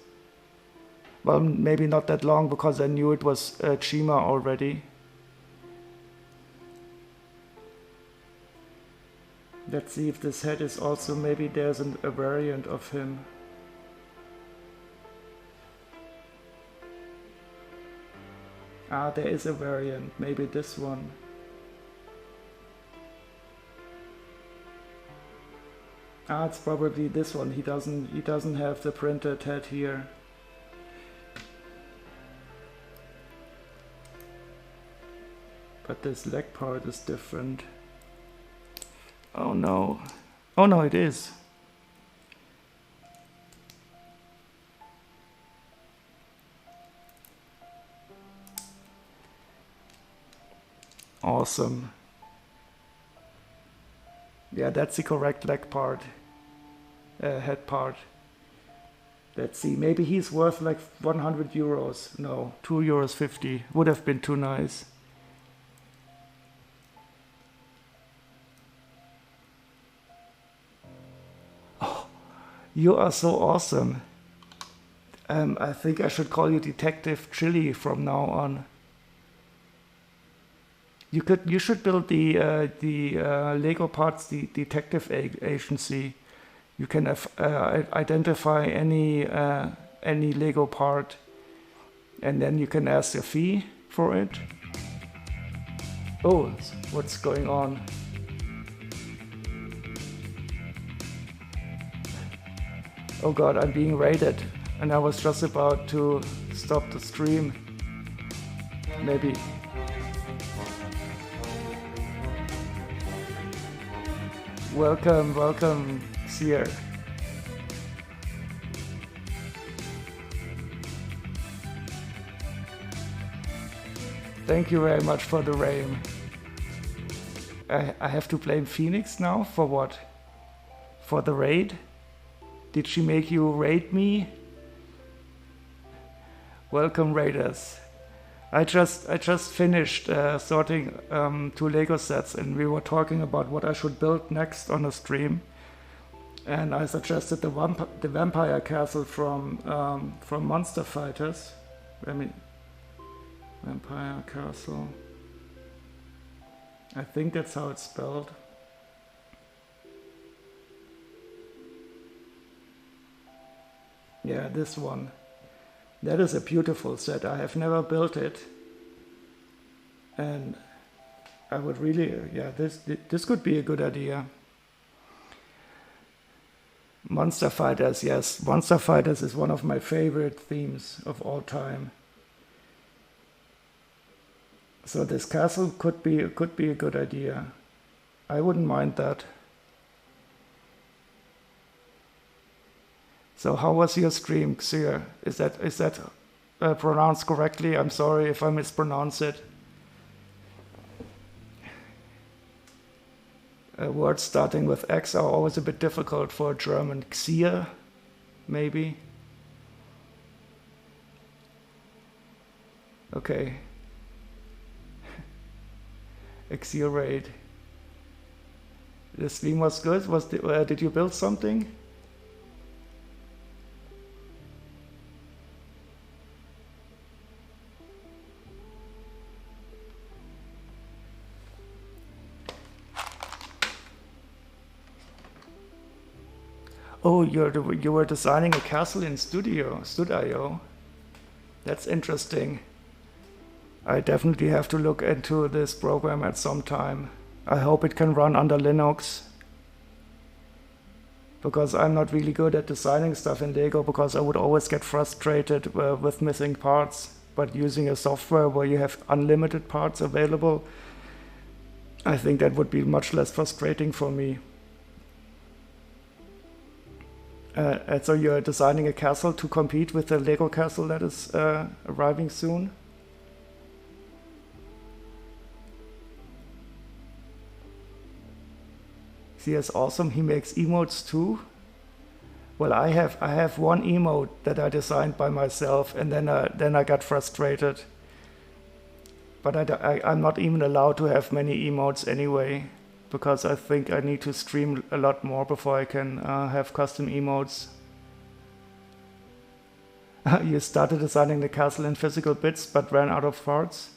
Well, maybe not that long because I knew it was Chima already. Let's see if this head is also, maybe there's a variant of him. Ah, there is a variant, maybe this one. Ah, it's probably this one. He doesn't have the printed head here. But this leg part is different. Oh no. Oh no, it is. Awesome. Yeah, that's the correct leg part. Head part. Let's see, maybe he's worth like 100 euros. No, 2.50 euros. Would have been too nice. Oh, you are so awesome. I think I should call you Detective Chili from now on. You should build the Lego Parts, the detective agency. You can identify any Lego part, and then you can ask a fee for it. Oh, what's going on? Oh god, I'm being raided, and I was just about to stop the stream. Maybe. Welcome, Seer. Thank you very much for the rain. I have to blame Phoenix now for what? For the raid? Did she make you raid me? Welcome, raiders. I just finished sorting 2 Lego sets, and we were talking about what I should build next on the stream. And I suggested the Vampire Castle from Monster Fighters. Vampire Castle. I think that's how it's spelled. Yeah, this one. That is a beautiful set. I have never built it. And I would really, yeah, this could be a good idea. Monster Fighters, yes. Monster Fighters is one of my favorite themes of all time. So this castle could be a good idea. I wouldn't mind that. So how was your stream, Xur? Is that pronounced correctly? I'm sorry if I mispronounce it. Words starting with X are always a bit difficult for a German. Xir, maybe. Okay. Exhilarate. The stream was good. Did you build something? Oh, you were designing a castle in Studio. That's interesting. I definitely have to look into this program at some time. I hope it can run under Linux. Because I'm not really good at designing stuff in LEGO, because I would always get frustrated with missing parts. But using a software where you have unlimited parts available, I think that would be much less frustrating for me. And so you're designing a castle to compete with the LEGO castle that is arriving soon? See, that's awesome. He makes emotes too. Well, I have one emote that I designed by myself, and then I got frustrated. But I'm not even allowed to have many emotes anyway, because I think I need to stream a lot more before I can have custom emotes. You started designing the castle in physical bits, but ran out of parts.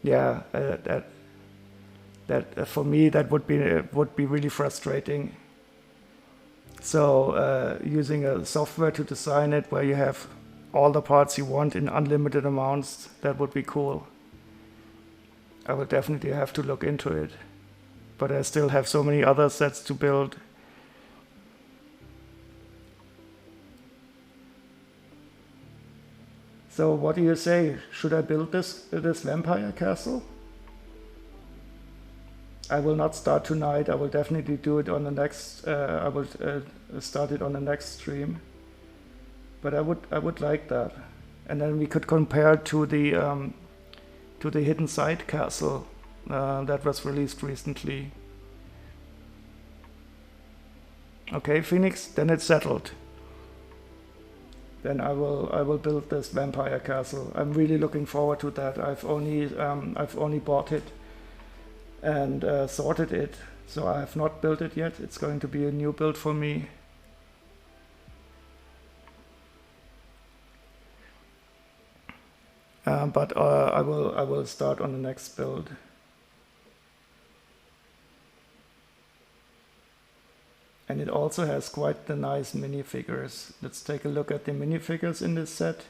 Yeah, that for me that would be really frustrating. So using a software to design it where you have all the parts you want in unlimited amounts, that would be cool. I will definitely have to look into it. But I still have so many other sets to build. So what do you say? Should I build this vampire castle? I will not start tonight. I will definitely do it on the next. I will start it on the next stream. But I would like that, and then we could compare to the Hidden Side castle that was released recently. Okay, Phoenix. Then it's settled. Then I will build this vampire castle. I'm really looking forward to that. I've only bought it and sorted it, so I have not built it yet. It's going to be a new build for me. But I will start on the next build. And it also has quite the nice minifigures. Let's take a look at the minifigures in this set.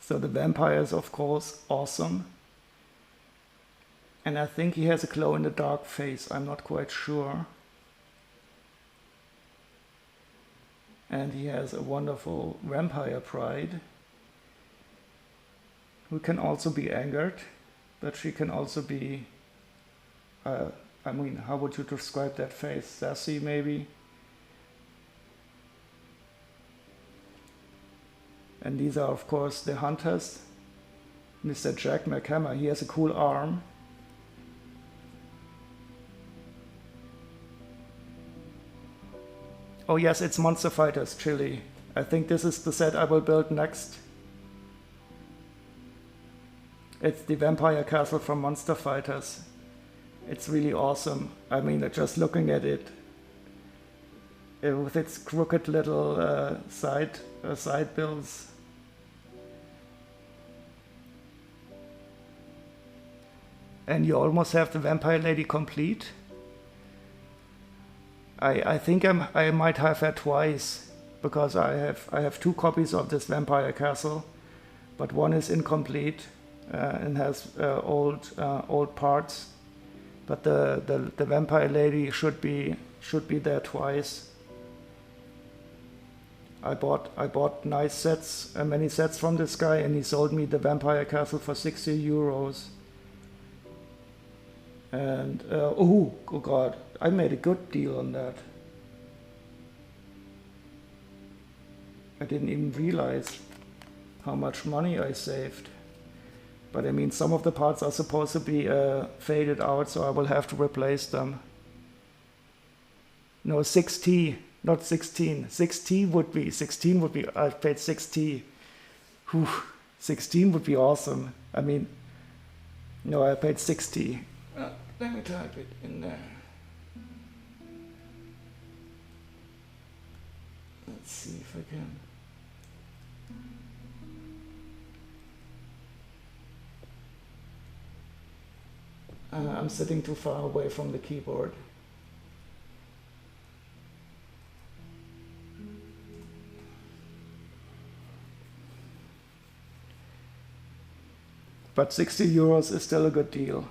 So the vampire is of course awesome. And I think he has a glow-in-the-dark face, I'm not quite sure. And he has a wonderful vampire pride, who can also be angered, but she can also be, I mean, how would you describe that face? Sassy, maybe? And these are, of course, the hunters. Mr. Jack McHammer, he has a cool arm. Oh yes, it's Monster Fighters Chili. I think this is the set I will build next. It's the Vampire Castle from Monster Fighters. It's really awesome. I mean, just looking at it, with its crooked little side bills. And you almost have the Vampire Lady complete. I think I might have had twice, because I have two copies of this Vampire Castle, but one is incomplete and has old parts. But the Vampire Lady should be there twice. I bought nice sets, many sets from this guy, and he sold me the Vampire Castle for 60 euros. And oh god, I made a good deal on that. I didn't even realize how much money I saved. But I mean, some of the parts are supposed to be faded out, so I will have to replace them. No, 6T, not 16. 6T would be, 16 would be, I paid 6T. Whew, 16 would be awesome. I mean, no, I paid 6T. Let me type it in there. Let's see if I can. I'm sitting too far away from the keyboard. But 60 euros is still a good deal.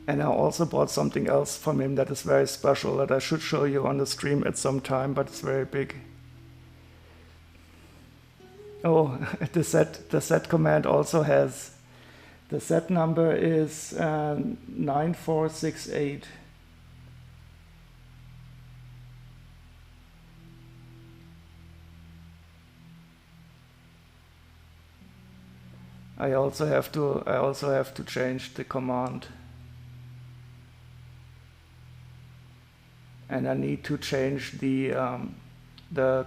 And I also bought something else from him that is very special that I should show you on the stream at some time, but it's very big. Oh, the set command also has, the set number is 9468. I also have to change the command. And I need to change the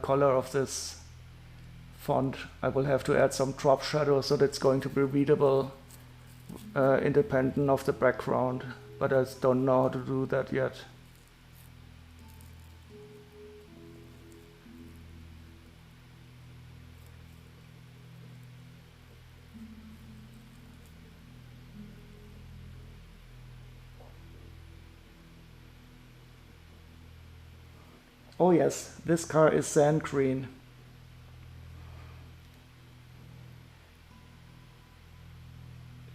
color of this font. I will have to add some drop shadow so that it's going to be readable independent of the background, but I don't know how to do that yet. Oh yes, this car is sand green.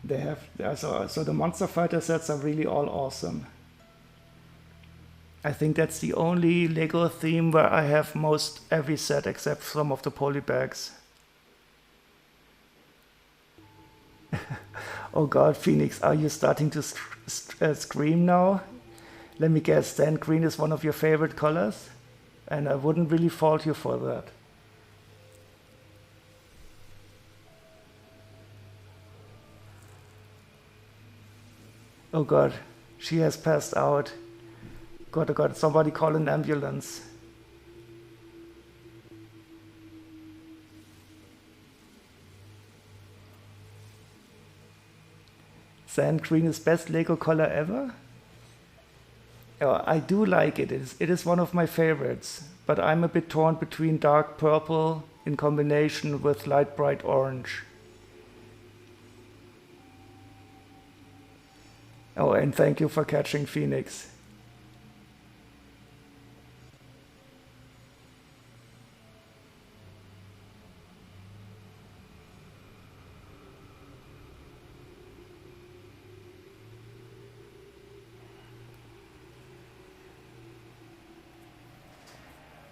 They have, so the Monster Fighter sets are really all awesome. I think that's the only LEGO theme where I have most every set except some of the polybags. Oh god, Phoenix, are you starting to scream now? Let me guess, sand green is one of your favorite colors? And I wouldn't really fault you for that. Oh god, she has passed out. God, oh god, somebody call an ambulance. Sand green is best LEGO color ever? Oh, I do like it. It is one of my favorites, but I'm a bit torn between dark purple in combination with light bright orange. Oh, and thank you for catching Phoenix.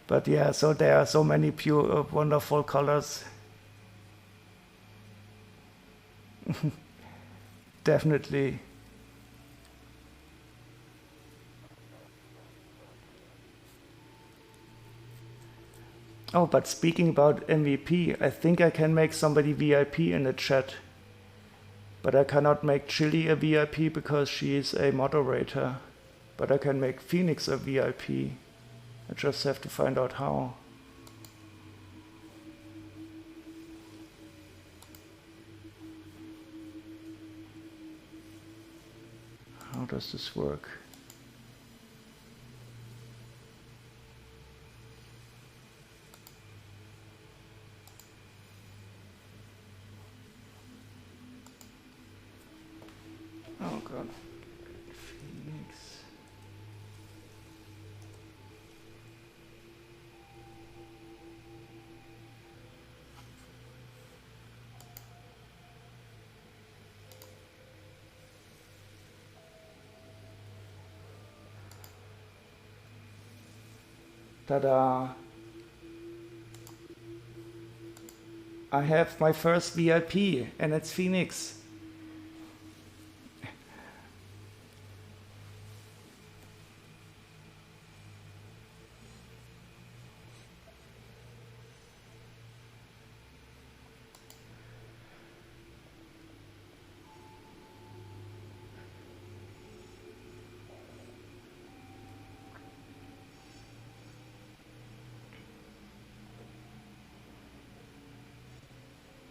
But yeah, so there are so many pure, wonderful colors. Definitely. Oh, but speaking about MVP, I think I can make somebody VIP in the chat. But I cannot make Chili a VIP because she is a moderator. But I can make Phoenix a VIP. I just have to find out how. How does this work? Oh god. Ta-da! I have my first VIP, and it's Phoenix.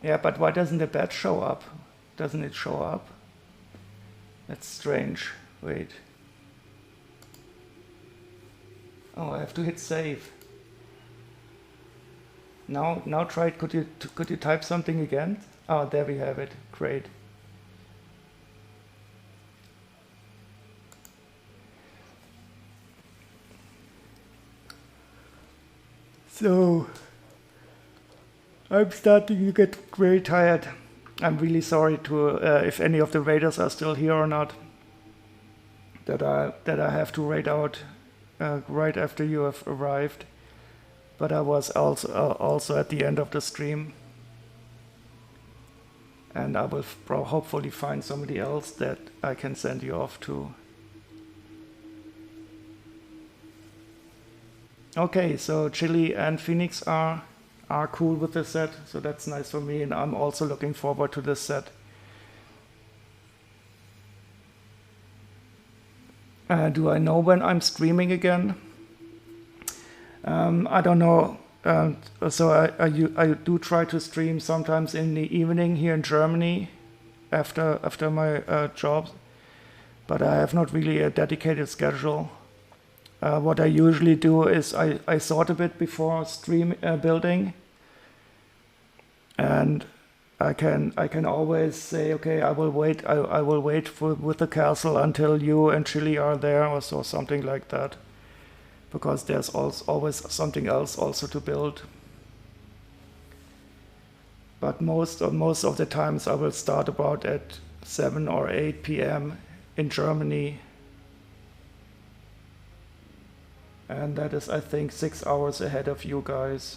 Yeah, but why doesn't the badge show up? Doesn't it show up? That's strange. Wait. Oh, I have to hit save. Now try it. Could you type something again? Oh, there we have it. Great. So I'm starting to get very tired. I'm really sorry to if any of the raiders are still here or not. That I have to raid out right after you have arrived. But I was also at the end of the stream, and I will hopefully find somebody else that I can send you off to. Okay, so Chili and Phoenix are cool with this set, so that's nice for me, and I'm also looking forward to this set. Do I know when I'm streaming again? I don't know. So I do try to stream sometimes in the evening here in Germany after my job, but I have not really a dedicated schedule. What I usually do is I sort a bit before stream building, and I can always say, okay, I will wait with the castle until you and Chili are there, or so, something like that, because there's always something else also to build. But most of the times I will start about at 7 or 8 p.m. in Germany. And that is, I think, 6 hours ahead of you guys.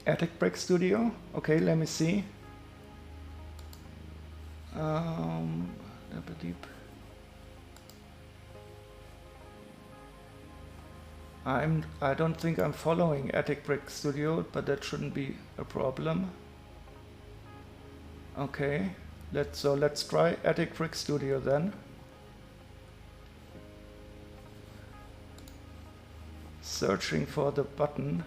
Attic Brick Studio. Okay, let me see. I don't think I'm following Attic Brick Studio, but that shouldn't be a problem. Okay, let's try Attic Brick Studio then. Searching for the button.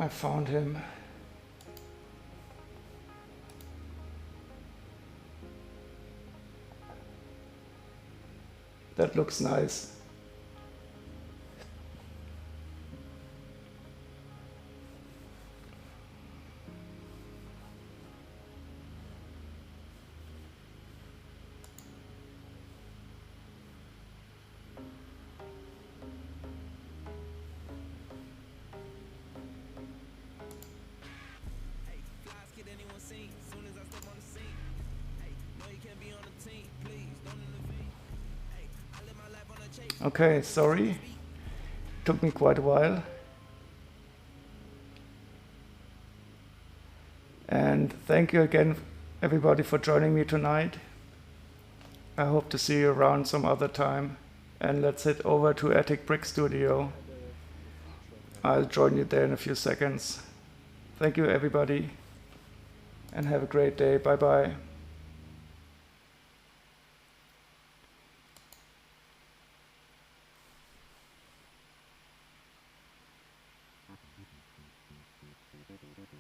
I found him. That looks nice. Okay, sorry. Took me quite a while. And thank you again, everybody, for joining me tonight. I hope to see you around some other time. And let's head over to Attic Brick Studio. I'll join you there in a few seconds. Thank you, everybody, and have a great day. Bye-bye.